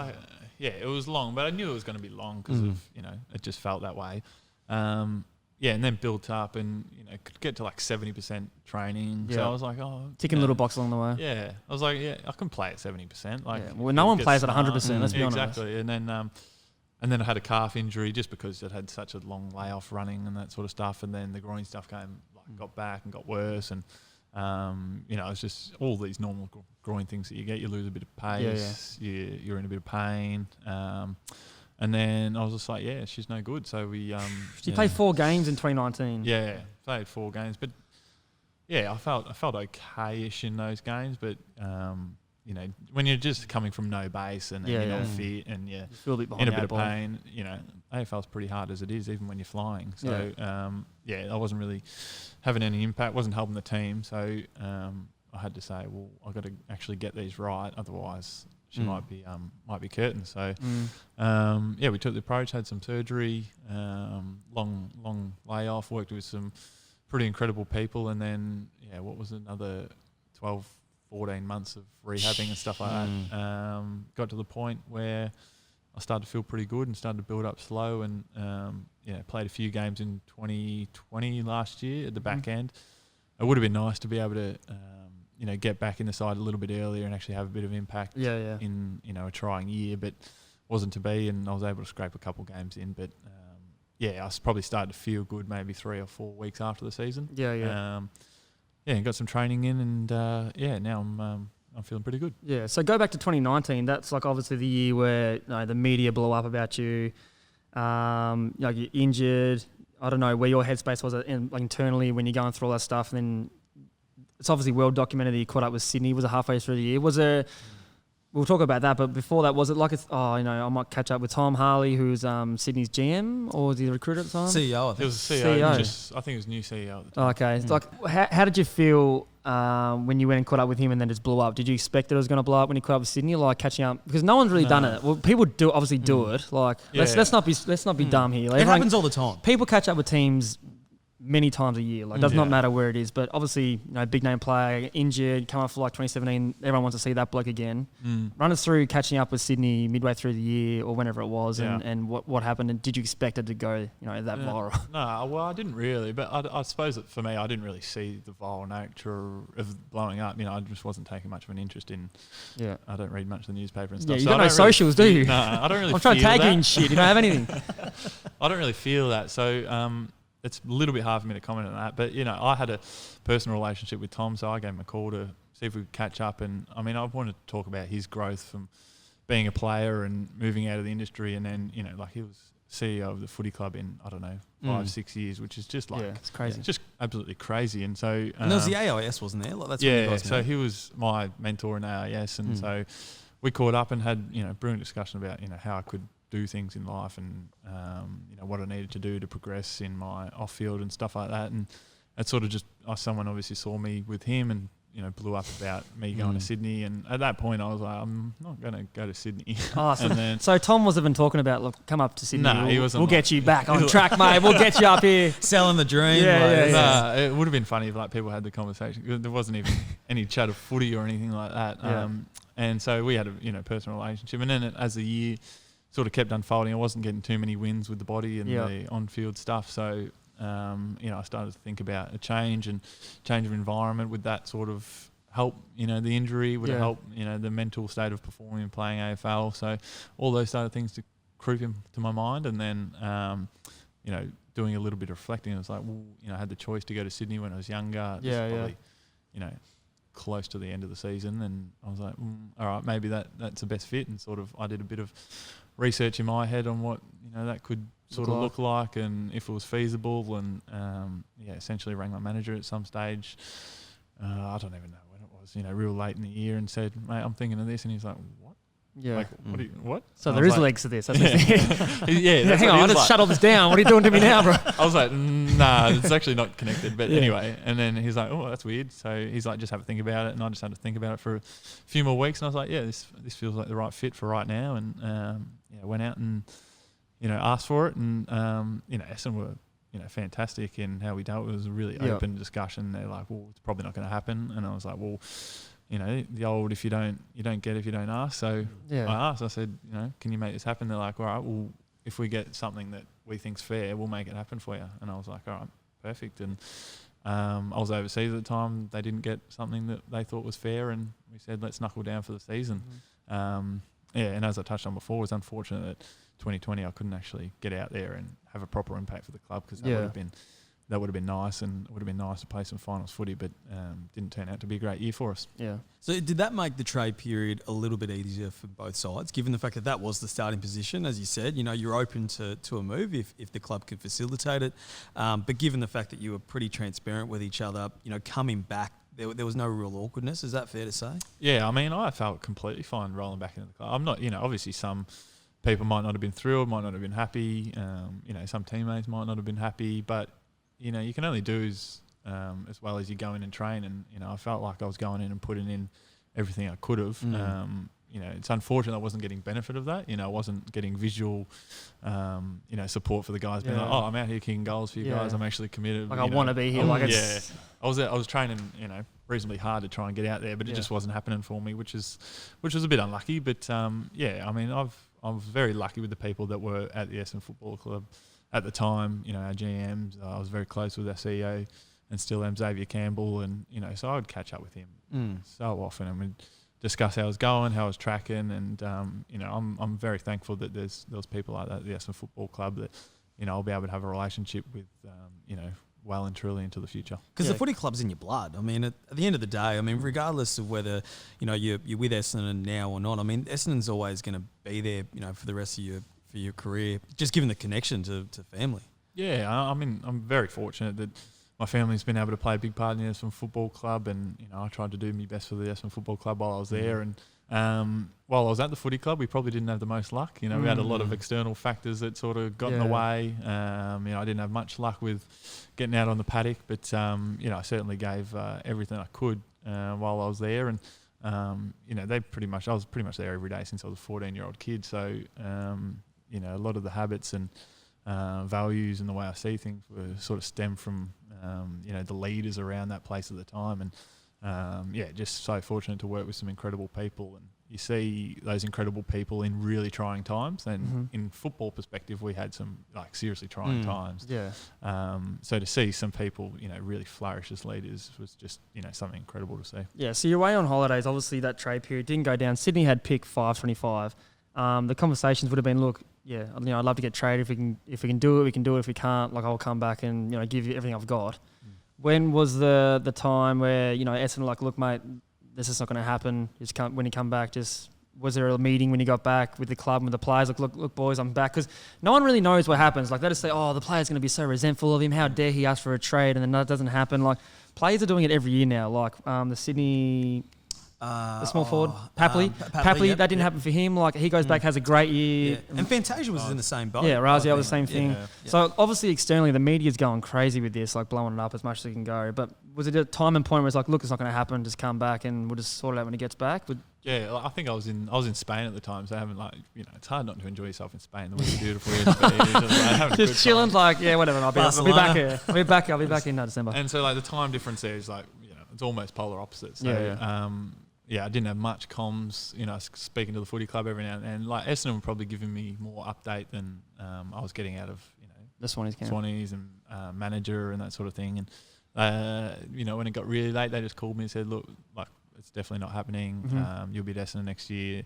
it was long, but I knew it was going to be long because of, it just felt that way. And then built up and, could get to like 70% training. So I was like, ticking little box along the way. Yeah. I was like, I can play at 70%. Like, well, no one plays at 100%, let's be honest. Exactly. And then I had a calf injury just because it had such a long layoff running and that sort of stuff. And then the groin stuff got back and got worse. And, it's just all these normal groin things that you get. You lose a bit of pace. You're in a bit of pain. And then I was just like, she's no good. So we... you played 4 games in 2019. Yeah, played 4 games. But, I felt okay-ish in those games. But, when you're just coming from no base and you're not fit and you're in a bit of pain, AFL's pretty hard as it is, even when you're flying. So, I wasn't really having any impact, wasn't helping the team. So I had to say, well, I've got to actually get these right, otherwise she might be curtains. So, we took the approach, had some surgery, long layoff, worked with some pretty incredible people, and then, what was another 14 months of rehabbing and stuff like that. Got to the point where I started to feel pretty good and started to build up slow, and played a few games in 2020 last year at the back end. It would have been nice to be able to get back in the side a little bit earlier and actually have a bit of impact in a trying year, but wasn't to be, and I was able to scrape a couple games in. But I probably started to feel good maybe 3 or 4 weeks after the season. Got some training in, and now I'm feeling pretty good. Yeah, so go back to 2019. That's like obviously the year where the media blew up about you. You're injured. I don't know where your headspace was internally when you're going through all that stuff. And then it's obviously well documented that you caught up with Sydney. Was it halfway through the year? Was there... We'll talk about that, but before that, was it like I might catch up with Tom Harley, who's Sydney's GM, or was he the recruiter at the time? CEO, I think. It was CEO. I think it was new CEO at the time. Okay. It's like, how did you feel when you went and caught up with him and then just blew up? Did you expect that it was going to blow up when you caught up with Sydney, like catching up? Because no one's really done it. Well, people do do it. Like, let's not be dumb here. Like, it happens all the time. People catch up with teams many times a year. Like, does not matter where it is. But obviously, big name player, injured, come up for like 2017. Everyone wants to see that bloke again. Run us through catching up with Sydney midway through the year or whenever it was, and what happened. And did you expect it to go, that viral? No, well, I didn't really. But I suppose that for me, I didn't really see the viral nature of blowing up. I just wasn't taking much of an interest in. Yeah. I don't read much of the newspaper and stuff. Yeah, you got no socials, do you? No, I don't really. I'm trying to tag you in shit. You don't have anything. I don't really feel that. So it's a little bit hard for me to comment on that. But, I had a personal relationship with Tom, so I gave him a call to see if we could catch up. And, I wanted to talk about his growth from being a player and moving out of the industry. And then, like he was CEO of the footy club in, 5-6 years, which is just like... Yeah, it's crazy. Just absolutely crazy. And so... and there was the AIS, wasn't there? Like, that's so he was my mentor in AIS. And so we caught up and had, brilliant discussion about, how I could do things in life and what I needed to do to progress in my off field and stuff like that. And it sort of just someone obviously saw me with him and blew up about me going to Sydney. And at that point I was like, I'm not going to go to Sydney. So Tom wasn't even talking about, look, come up to Sydney. No, he wasn't. We'll get you back on track, mate. We'll get you up here. Selling the dream. Yeah. It would have been funny if people had the conversation. There wasn't even any chat of footy or anything like that. And so we had a personal relationship. And then as the year sort of kept unfolding, I wasn't getting too many wins with the body and the on-field stuff. So, I started to think about a change of environment. Would that sort of help, the injury? Would it help, the mental state of performing and playing AFL? So all those sort of things to creep into my mind. And then, doing a little bit of reflecting, I was like, well, I had the choice to go to Sydney when I was younger. Probably, close to the end of the season. And I was like, all right, maybe that's the best fit. And sort of I did a bit of research in my head on what that could sort of look like and if it was feasible, and essentially rang my manager at some stage. I don't even know when it was, real late in the year, and said, mate, I'm thinking of this. And he's like, what? Yeah. Like, what? So there is legs to this. That's hang on, I'll just shut all this down. What are you doing to me now, bro? I was like, nah, it's actually not connected. But anyway, and then he's like, oh, that's weird. So he's like, just have a think about it. And I just had to think about it for a few more weeks. And I was like, yeah, this feels like the right fit for right now. And went out and asked for it. And Essendon were fantastic in how we dealt. It was a really open discussion. They're like, well, it's probably not going to happen. And I was like, well, the old, if you don't get it if you don't ask. So I asked, I said, can you make this happen? They're like, all right, well, if we get something that we think's fair, we'll make it happen for you. And I was like, all right, perfect. And I was overseas at the time. They didn't get something that they thought was fair, and we said, let's knuckle down for the season. And as I touched on before, it was unfortunate that 2020 I couldn't actually get out there and have a proper impact for the club, because that would have been nice, and it would have been nice to play some finals footy, but didn't turn out to be a great year for us. Yeah. So did that make the trade period a little bit easier for both sides, given the fact that was the starting position? As you said, you're open to a move if the club could facilitate it. But given the fact that you were pretty transparent with each other, coming back, there was no real awkwardness. Is that fair to say? Yeah, I felt completely fine rolling back into the club. I'm not, obviously some people might not have been thrilled, might not have been happy. Some teammates might not have been happy, but you can only do as well as you go in and train. And, I felt like I was going in and putting in everything I could have. It's unfortunate I wasn't getting benefit of that. I wasn't getting visual, support for the guys being like, oh, I'm out here kicking goals for you guys. I'm actually committed. Like, I want to be here. I was training, reasonably hard to try and get out there, but it just wasn't happening for me, which was a bit unlucky. But, I was very lucky with the people that were at the Essendon Football Club at the time. Our GMs, I was very close with our CEO and still am, Xavier Campbell, and so I would catch up with him so often, and we'd discuss how I was going, how I was tracking, and I'm very thankful that there's people like that at the Essendon Football Club that I'll be able to have a relationship with well and truly into the future. Because the footy club's in your blood. At the end of the day, regardless of whether you're with Essendon now or not, Essendon's always going to be there for the rest of your career, just given the connection to family. Yeah, I'm very fortunate that my family's been able to play a big part in the Essendon Football Club, and I tried to do my best for the Essendon Football Club while I was there. And while I was at the footy club, we probably didn't have the most luck. We had a lot of external factors that sort of got in the way. I didn't have much luck with getting out on the paddock, but I certainly gave everything I could while I was there. And I was pretty much there every day since I was a 14-year-old kid. So a lot of the habits and values and the way I see things were sort of stem from the leaders around that place at the time, and just so fortunate to work with some incredible people. And you see those incredible people in really trying times, and in football perspective, we had some seriously trying times. Yeah. So to see some people, really flourish as leaders was just, something incredible to see. Yeah. So you're away on holidays. Obviously, that trade period didn't go down. Sydney had pick 525. The conversations would have been, look, I'd love to get traded. If we can do it, we can do it. If we can't, I'll come back and give you everything I've got. When was the time where Essendon look, mate, this is not going to happen. When you come back, was there a meeting when you got back with the club and with the players? Look, boys, I'm back. Because no one really knows what happens. They just say, oh, the player's going to be so resentful of him. How dare he ask for a trade? And then that doesn't happen. Players are doing it every year now. The Sydney... the small forward, Papley. Papley, yep, that didn't happen for him. He goes back, has a great year. Yeah. And Fantasia was in the same boat. Yeah, Razia was the same thing. Yeah. So obviously externally, the media's going crazy with this, blowing it up as much as it can go. But was it a time and point where it's look, it's not going to happen, just come back and we'll just sort it out when he gets back? Yeah, I think I was in Spain at the time, so I haven't it's hard not to enjoy yourself in Spain. The weather's beautiful here at the beach, just chilling, whatever. I'll be back here. I'll be back in December. And so the time difference there is it's almost polar opposites. So, I didn't have much comms, speaking to the footy club every now and then. Essendon were probably giving me more update than I was getting out of, the Swannies and manager and that sort of thing. And, when it got really late, they just called me and said, look, it's definitely not happening. You'll be at Essendon next year.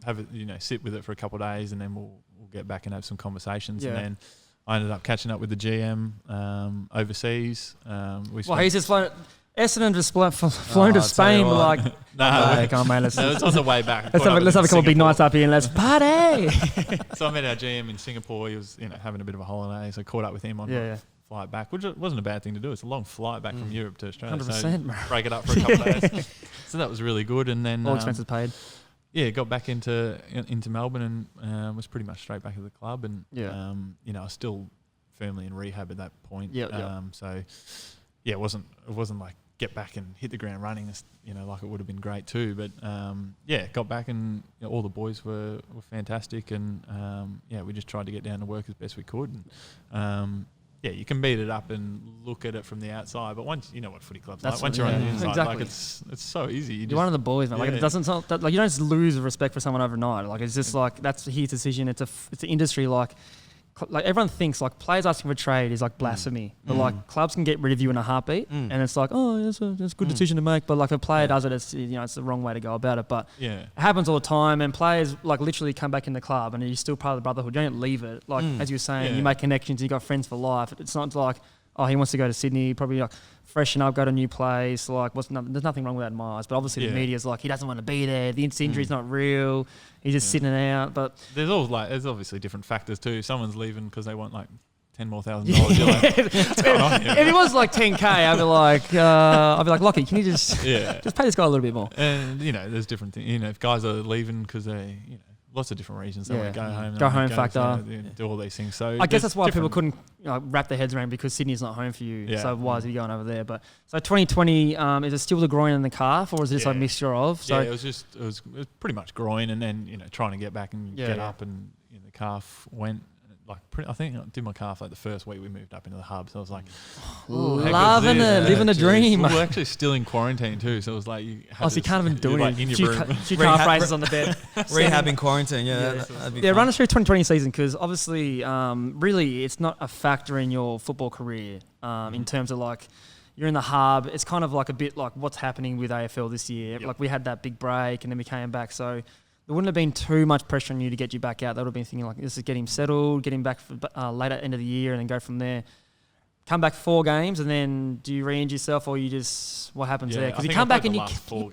Have it, sit with it for a couple of days and then we'll get back and have some conversations. Yeah. And then I ended up catching up with the GM overseas. He's just Essendon just flown to Spain. We're come on, mate. It's on the way back. Let's have a couple of big nights up here and let's party. So I met our GM in Singapore. He was, having a bit of a holiday, so I caught up with him on the flight back, which wasn't a bad thing to do. It's a long flight back from Europe to Australia. 100%. So break it up for a couple of days. So that was really good. And then all expenses paid. Yeah, got back into Melbourne and was pretty much straight back at the club. And I was still firmly in rehab at that point. So it wasn't get back and hit the ground running, it would have been great too. But got back and all the boys were fantastic, and we just tried to get down to work as best we could. And, you can beat it up and look at it from the outside, but once you know what footy clubs like, once you're on the inside, exactly. it's so easy. You're one of the boys, man. It doesn't you don't just lose respect for someone overnight. It's just that's his decision. It's an industry everyone thinks players asking for a trade is blasphemy, but clubs can get rid of you in a heartbeat, and it's it's a good decision to make. But if a player does it, it's it's the wrong way to go about it. But it happens all the time, and players literally come back in the club, and you're still part of the brotherhood. You don't leave it. As you were saying, you make connections. You got friends for life. It's not he wants to go to Sydney, probably freshen up, go to a new place. There's nothing wrong with that in my eyes. But obviously the media's he doesn't want to be there. The injury's not real. He's just sitting out. But there's obviously different factors too. Someone's leaving because they want $10,000 more. You're if it was 10K, I'd be like, Lockie, can you just pay this guy a little bit more? And there's different things. If guys are leaving because they lots of different reasons. They want to go home. Go home factor. Do all these things. So I guess that's why people couldn't wrap their heads around, because Sydney's not home for you. Yeah. So why is he going over there? But so 2020, is it still the groin and the calf, or is this a mixture of? So it was pretty much groin, and then trying to get back and get up, and the calf went. I think I did my calf the first week we moved up into the hub, so I was loving it, living a dream. We were actually still in quarantine too, so it was so you can't even do it in your room. Few calf raises on the bed. Rehab in quarantine, that'd be fun. Run us through 2020 season, because obviously, really, it's not a factor in your football career in terms of you're in the hub. It's kind of a bit what's happening with AFL this year. Yep. We had that big break and then we came back, so there wouldn't have been too much pressure on you to get you back out. They would have been thinking this is get him settled, get him back for later end of the year, and then go from there. Come back 4 games, and then do you re-injure yourself, or you just what happens there? Because you come back and you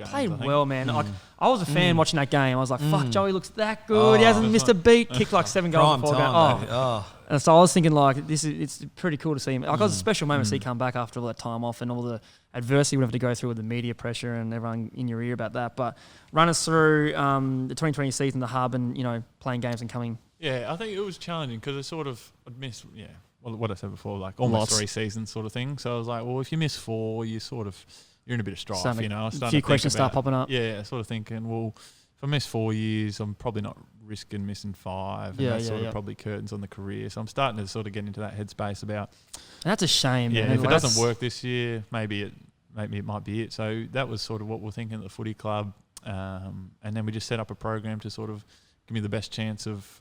played well, man. I was a fan watching that game. I was like, fuck, Joey looks that good. He hasn't missed a beat. Kicked 7 goals in 4 games. And so I was thinking it's pretty cool to see him. It was a special moment to see him come back after all that time off and all the adversity we have to go through with the media pressure and everyone in your ear about that. But run us through the 2020 season, the hub, and playing games and coming. Yeah, I think it was challenging because I'd missed what I said before, almost 3 seasons sort of thing. So I was like, well, if you miss 4, you're in a bit of strife, A few questions start popping up. Yeah, sort of thinking, well, if I missed 4 years, I'm probably not risking missing 5. And that's sort of probably curtains on the career. So I'm starting to sort of get into that headspace about... That's a shame. Yeah, man. if it doesn't work this year, maybe it might be it. So that was sort of what we're thinking at the footy club. And then we just set up a program to sort of give me the best chance of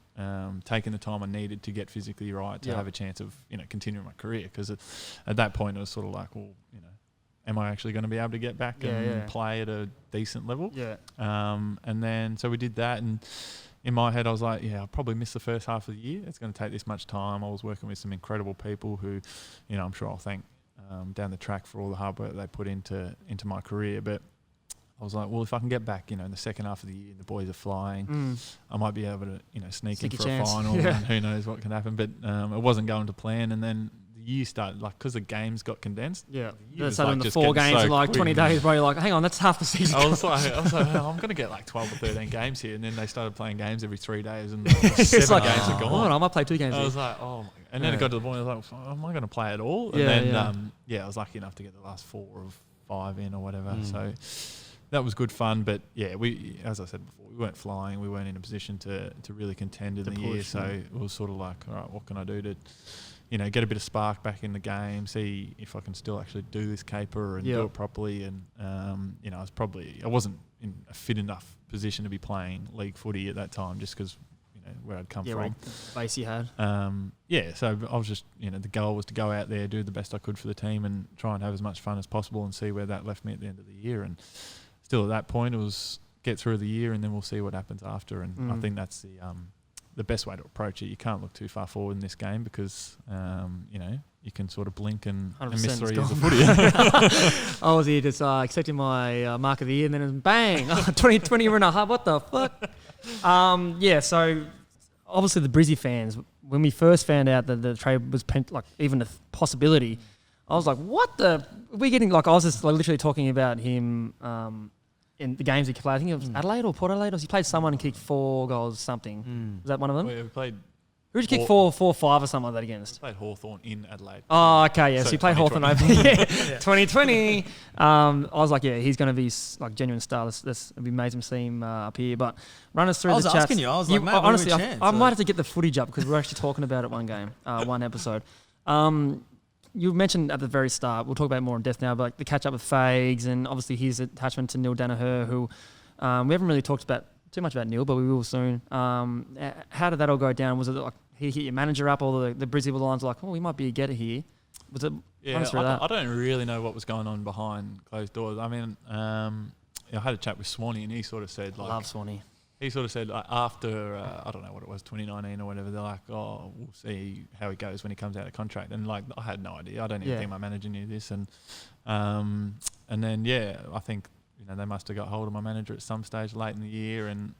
taking the time I needed to get physically right to have a chance of, continuing my career. Because at that point, it was sort of like, well, am I actually going to be able to get back and play at a decent level? Yeah. And then, so we did that. And in my head, I was like, I'll probably miss the first half of the year. It's going to take this much time. I was working with some incredible people who, I'm sure I'll thank down the track for all the hard work they put into my career. But I was like, well, if I can get back, in the second half of the year, the boys are flying, I might be able to, sneak in for a final, and who knows what can happen. But it wasn't going to plan. And then the year started, because the games got condensed. Yeah. They started the 4 games in 20 days, bro. You're like, hang on, that's half the season. I was like, I'm going to get 12 or 13 games here. And then they started playing games every 3 days, and 7 games are gone. I might play 2 games. I was like, oh my God. And then it got to the point, I was like, am I going to play at all? And then, I was lucky enough to get the last 4 or 5 in or whatever. So that was good fun. But we, as I said before, we weren't flying. We weren't in a position to really contend in the year. So it was sort of like, all right, what can I do to, get a bit of spark back in the game, see if I can still actually do this caper and do it properly. And, I wasn't in a fit enough position to be playing league footy at that time just because, where I'd come from. The base you had. So I was just, the goal was to go out there, do the best I could for the team and try and have as much fun as possible and see where that left me at the end of the year. And still at that point, it was get through the year and then we'll see what happens after. And I think that's the best way to approach it. You can't look too far forward in this game because, you can sort of blink and miss 3 years of footy. I was here just accepting my mark of the year and then bang, 2020 we're in a hub. What the fuck? So obviously the Brizzy fans, when we first found out that the trade was even a possibility, I was like, what the... We're getting... I was just literally talking about him in the games he played. I think it was Adelaide or Port Adelaide. Or he played someone and kicked 4 goals something. Was that one of them? We played... Who did you kick 4, 5 or something like that against? We played Hawthorn in Adelaide. Oh, okay, yeah. So you played Hawthorn over 2020. I was like, he's going to be genuine star. It'd be amazing to see him up here. But run us through the chats. I was like, mate, honestly, I might have to get the footage up because we're actually talking about it one game, one episode. You mentioned at the very start, we'll talk about it more in depth now, but the catch up with Fages and obviously his attachment to Daniher, who we haven't really talked about too much about Neil, but we will soon. How did that all go down? Was it he hit your manager up, or the Brizzy lines were like, we might be a getter here? Was it? I don't really know what was going on behind closed doors. I mean, I had a chat with Swanee, and he sort of said, love Swanee. He sort of said after I don't know what it was, 2019 or whatever. They're like, we'll see how he goes when he comes out of contract. And I had no idea. I don't even think my manager knew this. And then I think they must have got hold of my manager at some stage late in the year, and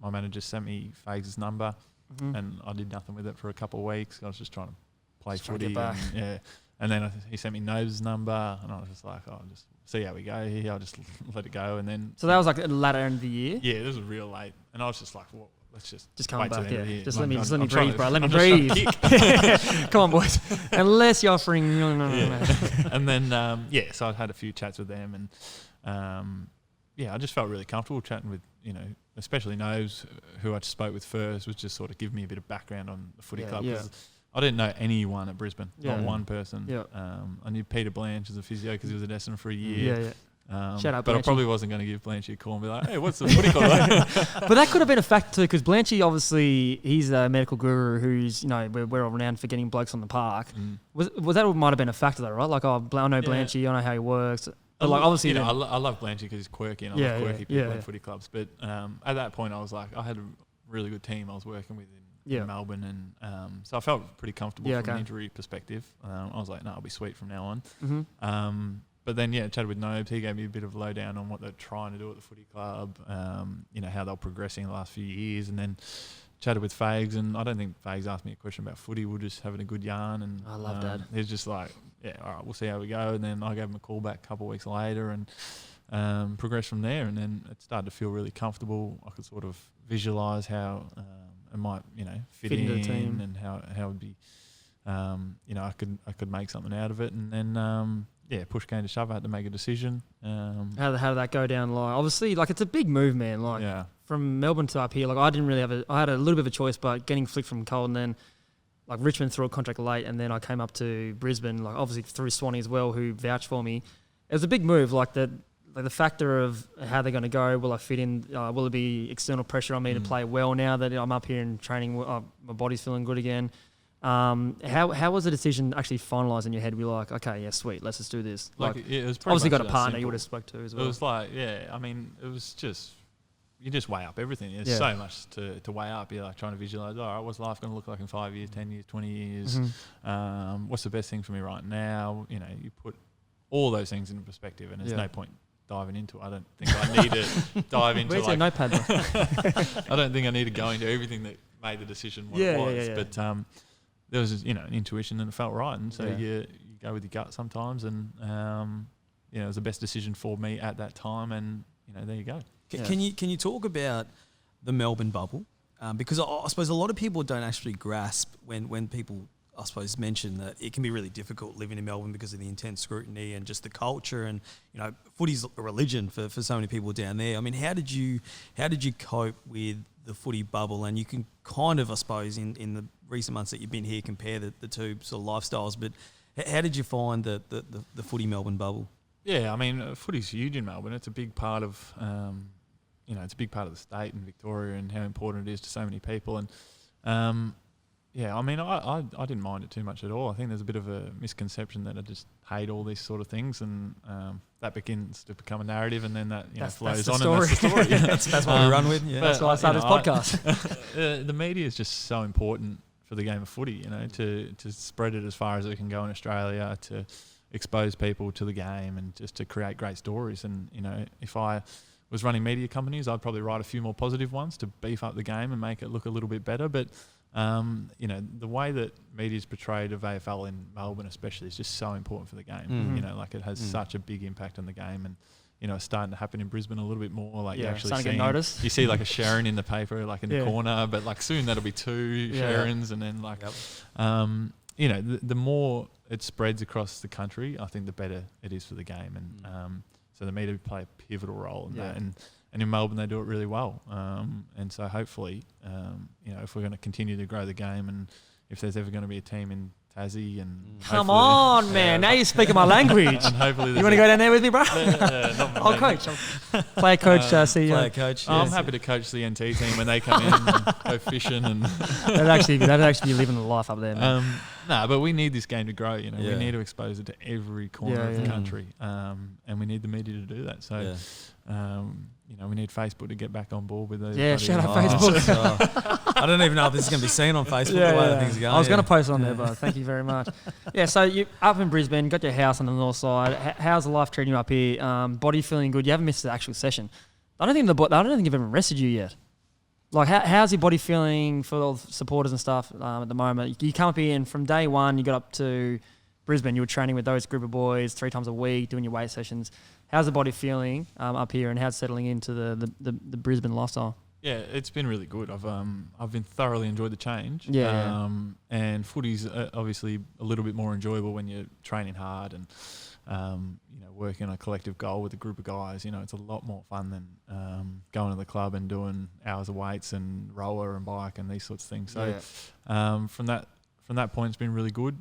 my manager sent me Fages' number, and I did nothing with it for a couple of weeks. I was just trying to play footy. And then he sent me Nove's number, and I was just like, I'll just see how we go here. I'll just let it go. And then so that was at the latter end of the year? Yeah, this was real late. And I was just like, well, let's just come back, Just let me I'm breathe, bro. Let me breathe. Come on, boys. Unless you're offering... No. And then, so I had a few chats with them, and I just felt really comfortable chatting with, especially Noves, who I spoke with first, was just sort of give me a bit of background on the footy club. Because I didn't know anyone at Brisbane, not one person. Yeah. I knew Peter Blanche as a physio because he was at Essendon for a year. Shout out but Blanchy. I probably wasn't going to give Blanchy a call and be like, hey, what's the footy club? But that could have been a factor too, because Blanchy, obviously, he's a medical guru who's, we're all renowned for getting blokes on the park. Was that what might have been a factor though, right? I know Blanchy, I know how he works. But obviously, I love Blanchy because he's quirky, and I love quirky people in footy clubs. But at that point, I was like, I had a really good team I was working with in Melbourne, and so I felt pretty comfortable from an injury perspective. I was like, no, I'll be sweet from now on. But then, chatted with Nobes. He gave me a bit of a lowdown on what they're trying to do at the footy club, how they're progressing in the last few years. And then chatted with Fages, and I don't think Fages asked me a question about footy. We were just having a good yarn. And I love that. He's just like, all right, we'll see how we go. And then I gave him a call back a couple of weeks later and progressed from there. And then it started to feel really comfortable. I could sort of visualise how it might, fit into the team, and how it would be, I could make something out of it. And then, push came to shove, I had to make a decision. How did that go down? Like, obviously, like, it's a big move, man. Like, from Melbourne to up here, like, I didn't really have I had a little bit of a choice, but getting flicked from Carlton, then like Richmond threw a contract late, and then I came up to Brisbane, like, obviously through Swanee as well, who vouched for me. It was a big move, like the factor of how they're going to go. Will I fit in? Will it be external pressure on me to play well now that I'm up here and training? My body's feeling good again. How was the decision actually finalised in your head? We're like, okay, yeah, sweet, let's just do this. Like it was obviously got a partner you would have spoke to as well. It was like, I mean, it was just, you just weigh up everything. There's so much to weigh up. You're like trying to visualise, all right, what's life going to look like in 5 years, 10 years, 20 years? What's the best thing for me right now? You know, you put all those things into perspective, and there's no point diving into it. I don't think I need to dive into Where's your notepad? I don't think I need to go into everything that made the decision what it was. But there was, an intuition, and it felt right. And so you go with your gut sometimes, and it was the best decision for me at that time. And there you go. Can you talk about the Melbourne bubble? Because I suppose a lot of people don't actually grasp when people, I suppose, mention that it can be really difficult living in Melbourne because of the intense scrutiny and just the culture, and footy's a religion for so many people down there. I mean, how did you cope with the footy bubble? And you can kind of, I suppose, in the recent months that you've been here, compare the two sort of lifestyles. But how did you find the footy Melbourne bubble? Yeah, I mean, footy's huge in Melbourne. It's a big part of it's a big part of the state and Victoria, and how important it is to so many people. And I mean, I didn't mind it too much at all. I think there's a bit of a misconception that I just hate all these sort of things, and that begins to become a narrative, and then that flows on, and that's the story. that's what we run with. Yeah, that's why I started this podcast. The media is just so important for the game of footy. To spread it as far as it can go in Australia, to expose people to the game, and just to create great stories. And if I was running media companies, I'd probably write a few more positive ones to beef up the game and make it look a little bit better. But the way that media is portrayed of AFL in Melbourne especially is just so important for the game. It has such a big impact on the game, and it's starting to happen in Brisbane a little bit more. Like you actually see, you see like a Sharon in the paper, like in the corner, but like soon that'll be two Sharons, and then like, the more it spreads across the country, I think the better it is for the game, and so the media play a pivotal role in that. And in Melbourne, they do it really well. And so hopefully, if we're going to continue to grow the game, and if there's ever going to be a team in Tassie, and come on, man, now you're speaking my language. And hopefully, you want to go down there with me, bro? I'll coach. Player coach, CEO. Player coach. I'm happy to coach the NT team when they come in and go fishing, and that'd actually be living the life up there, man. But we need this game to grow. We need to expose it to every corner of the country, and we need the media to do that. So. We need Facebook to get back on board with those. Yeah, shout out Facebook. I don't even know if this is going to be seen on Facebook the way that things are going. I was going to post on there, but thank you very much. So you up in Brisbane, got your house on the north side. How's the life treating you up here? Body feeling good? You haven't missed the actual session. I don't think I've ever rested you yet. Like, how's your body feeling for all the supporters and stuff at the moment? You come up here, and from day one, you got up to Brisbane. You were training with those group of boys 3 times a week, doing your weight sessions. How's the body feeling up here, and how's settling into the Brisbane lifestyle? Yeah, it's been really good. I've been thoroughly enjoyed the change. And footy's obviously a little bit more enjoyable when you're training hard and working on a collective goal with a group of guys. It's a lot more fun than going to the club and doing hours of weights and roller and bike and these sorts of things. So from that point, it's been really good.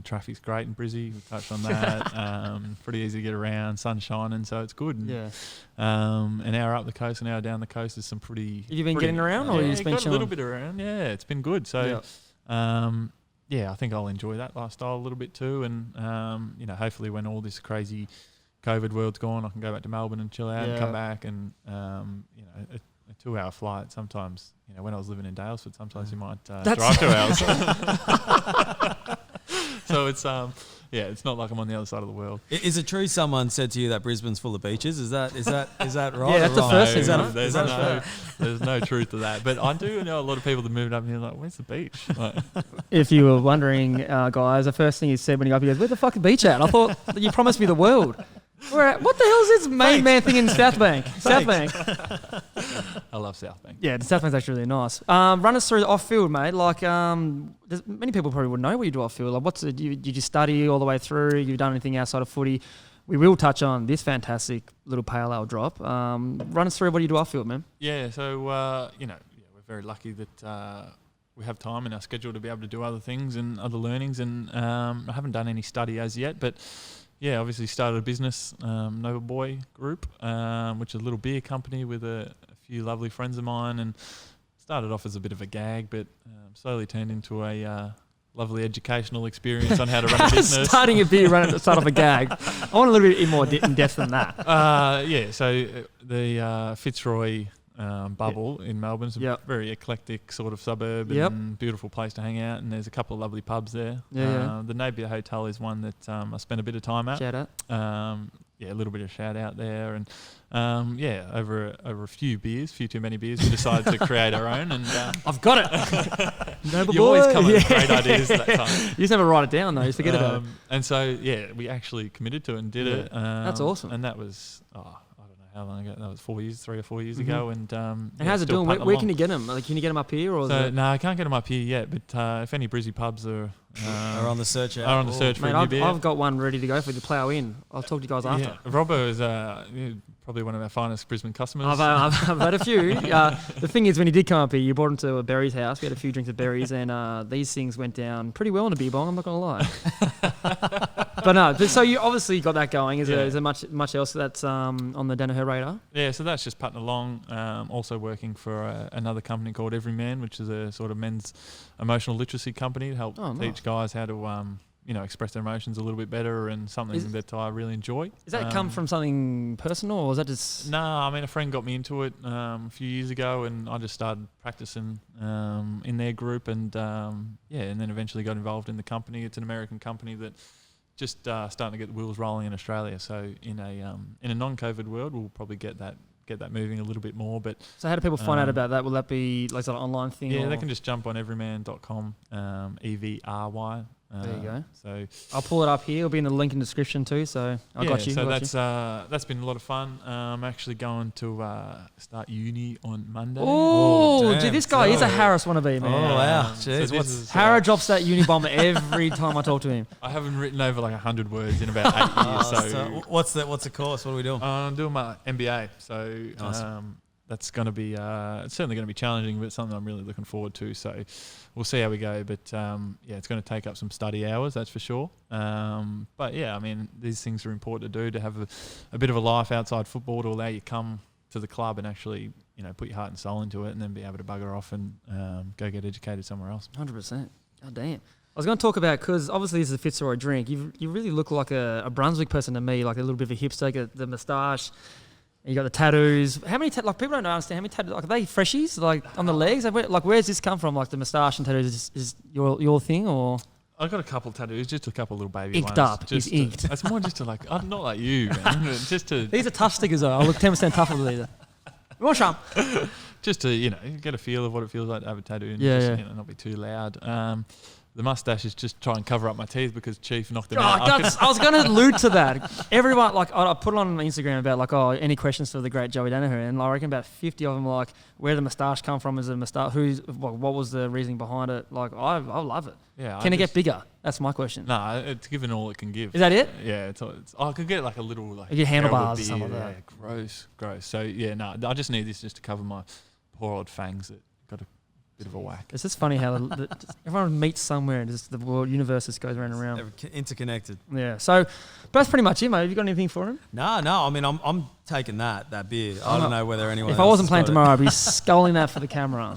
Traffic's great in Brizzy. We touched on that. Pretty easy to get around. Sun's shining, so it's good. An hour up the coast, an hour down the coast is some pretty... Have you been getting around, or you just been chilling? A little bit around. Yeah, it's been good. So, I think I'll enjoy that lifestyle a little bit too. And hopefully, when all this crazy COVID world's gone, I can go back to Melbourne and chill out and come back. And a 2-hour flight sometimes. When I was living in Daylesford, sometimes you might drive 2 hours. So it's it's not like I'm on the other side of the world. Is it true someone said to you that Brisbane's full of beaches? Is that right? Yeah, that's the first thing. There's no truth to that. But I do know a lot of people that moved up here like, where's the beach? Like, if you were wondering, guys, the first thing he said when he got up, he goes, "Where the fuck is the beach at?" I thought, you promised me the world. What the hell is this main man thing in South Bank? South Bank. I love South Bank. Yeah, the South Bank's actually really nice. Run us through the off-field, mate. Like, many people probably wouldn't know what you do off-field. Like, did you study all the way through? You've done anything outside of footy? We will touch on this fantastic little pale ale drop. Run us through what you do off-field, man. Yeah, so, we're very lucky that we have time in our schedule to be able to do other things and other learnings. And I haven't done any study as yet, but... yeah, obviously started a business, Nova Boy Group, which is a little beer company with a few lovely friends of mine, and started off as a bit of a gag, but slowly turned into a lovely educational experience on how to run a business. Starting a beer, start off a gag. I want a little bit more in depth than that. So the Fitzroy bubble in Melbourne is a very eclectic sort of suburb and beautiful place to hang out, and there's a couple of lovely pubs there. The Napier Hotel is one that I spent a bit of time at. Shout out. A little bit of shout out there, and over a few too many beers, we decided to create our own. And I've got it. You always come up with great ideas that time. You just never write it down though. You forget about it. And so we actually committed to it and did it. That's awesome. And that was how long ago? That was 3 or 4 years ago. And how's it doing? Where can you get them? Like, can you get them up here? Or no, I can't get them up here yet. But if any Brizzy pubs are on the search, for a new beer, I've got one ready to go for you to plough in. I'll talk to you guys after. Robbo is probably one of our finest Brisbane customers. I've had a few. The thing is, when he did come up here, you brought him to Berry's house. We had a few drinks of Berry's, and these things went down pretty well in a beer bong. I'm not going to lie. But no, so you obviously got that going. Is there much else that's on the Daniher radar? Yeah, so that's just putting along. Also working for another company called Everyman, which is a sort of men's emotional literacy company to help teach guys how to express their emotions a little bit better, and something that I really enjoy. Does that come from something personal, or is that just... No, I mean, a friend got me into it a few years ago, and I just started practicing in their group, and and then eventually got involved in the company. It's an American company that just starting to get the wheels rolling in Australia. So in a non-COVID world, we'll probably get that moving a little bit more. But so how do people find out about that? Will that be like an online thing? Yeah, they can just jump on everyman.com, EVRY. There you go. So I'll pull it up here. It'll be in the link in the description too. So I got you. So that's been a lot of fun. I'm actually going to start uni on Monday. Oh, dude, this guy is a Harris wannabe, man. Oh wow, jeez. So Harris drops that uni bomb every time I talk to him. I haven't written over like 100 words in about 8 years. So what's the course? What are we doing? I'm doing my MBA. So that's going to be it's certainly going to be challenging, but something I'm really looking forward to. So we'll see how we go. But it's going to take up some study hours, that's for sure. But I mean, these things are important to do, to have a bit of a life outside football, to allow you to come to the club and actually put your heart and soul into it, and then be able to bugger off and go get educated somewhere else. 100%. God damn. I was going to talk about, because obviously this is a Fitzroy drink. You really look like a Brunswick person to me, like a little bit of a hipster. You got the moustache. You got the tattoos. How many people don't understand how many tattoos? Like, are they freshies? Like on the legs? Where's this come from? Like the moustache and tattoos is your thing, or? I got a couple of tattoos, just a couple of little baby inked ones. Up. He's inked. It's more just to I'm not like you, man. Just to. These are tough stickers though. I look 10% tougher than these. You want some? Just to get a feel of what it feels like to have a tattoo and not be too loud. The mustache is just try and cover up my teeth because Chief knocked it out. I was going to allude to that. Everyone, I put it on Instagram about any questions for the great Joey Daniher, and I reckon about 50 of them where the moustache come from? Is it a moustache? What was the reasoning behind it? I love it. Yeah. Can it get bigger? That's my question. No, it's given all it can give. Is that it? Yeah. I could get a little your handlebars or something like that. Gross. So I just need this just to cover my poor old fangs that got a bit of a whack. It's just funny how everyone meets somewhere and just the world universe just goes around and around. Interconnected. Yeah. So that's pretty much it, mate. Have you got anything for him? No. I mean, I'm taking that beer. I don't know whether anyone. If I wasn't playing tomorrow, I'd be sculling that for the camera.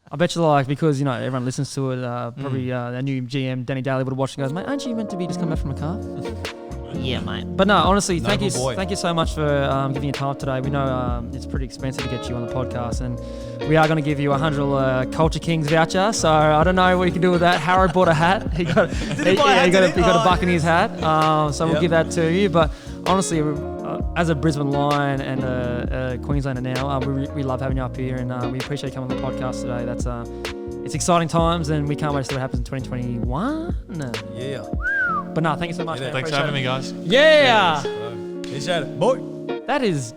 I bet you because everyone listens to it. Probably our new GM Danny Daly would have watched and goes, mate, aren't you meant to be just coming back from a car? Yeah, mate. But no, honestly, thank you so much for giving your time today. We know it's pretty expensive to get you on the podcast, and we are going to give you a $100 Culture Kings voucher. So I don't know what you can do with that. Harrod bought a hat. He got a buck in his hat. So we'll give that to you. But honestly, as a Brisbane Lion and a Queenslander now, we love having you up here, and we appreciate you coming on the podcast today. It's exciting times, and we can't wait to see what happens in 2021. Yeah. But no, thank you so much. Thanks for having me, guys. Yeah. Appreciate it. Boy. That is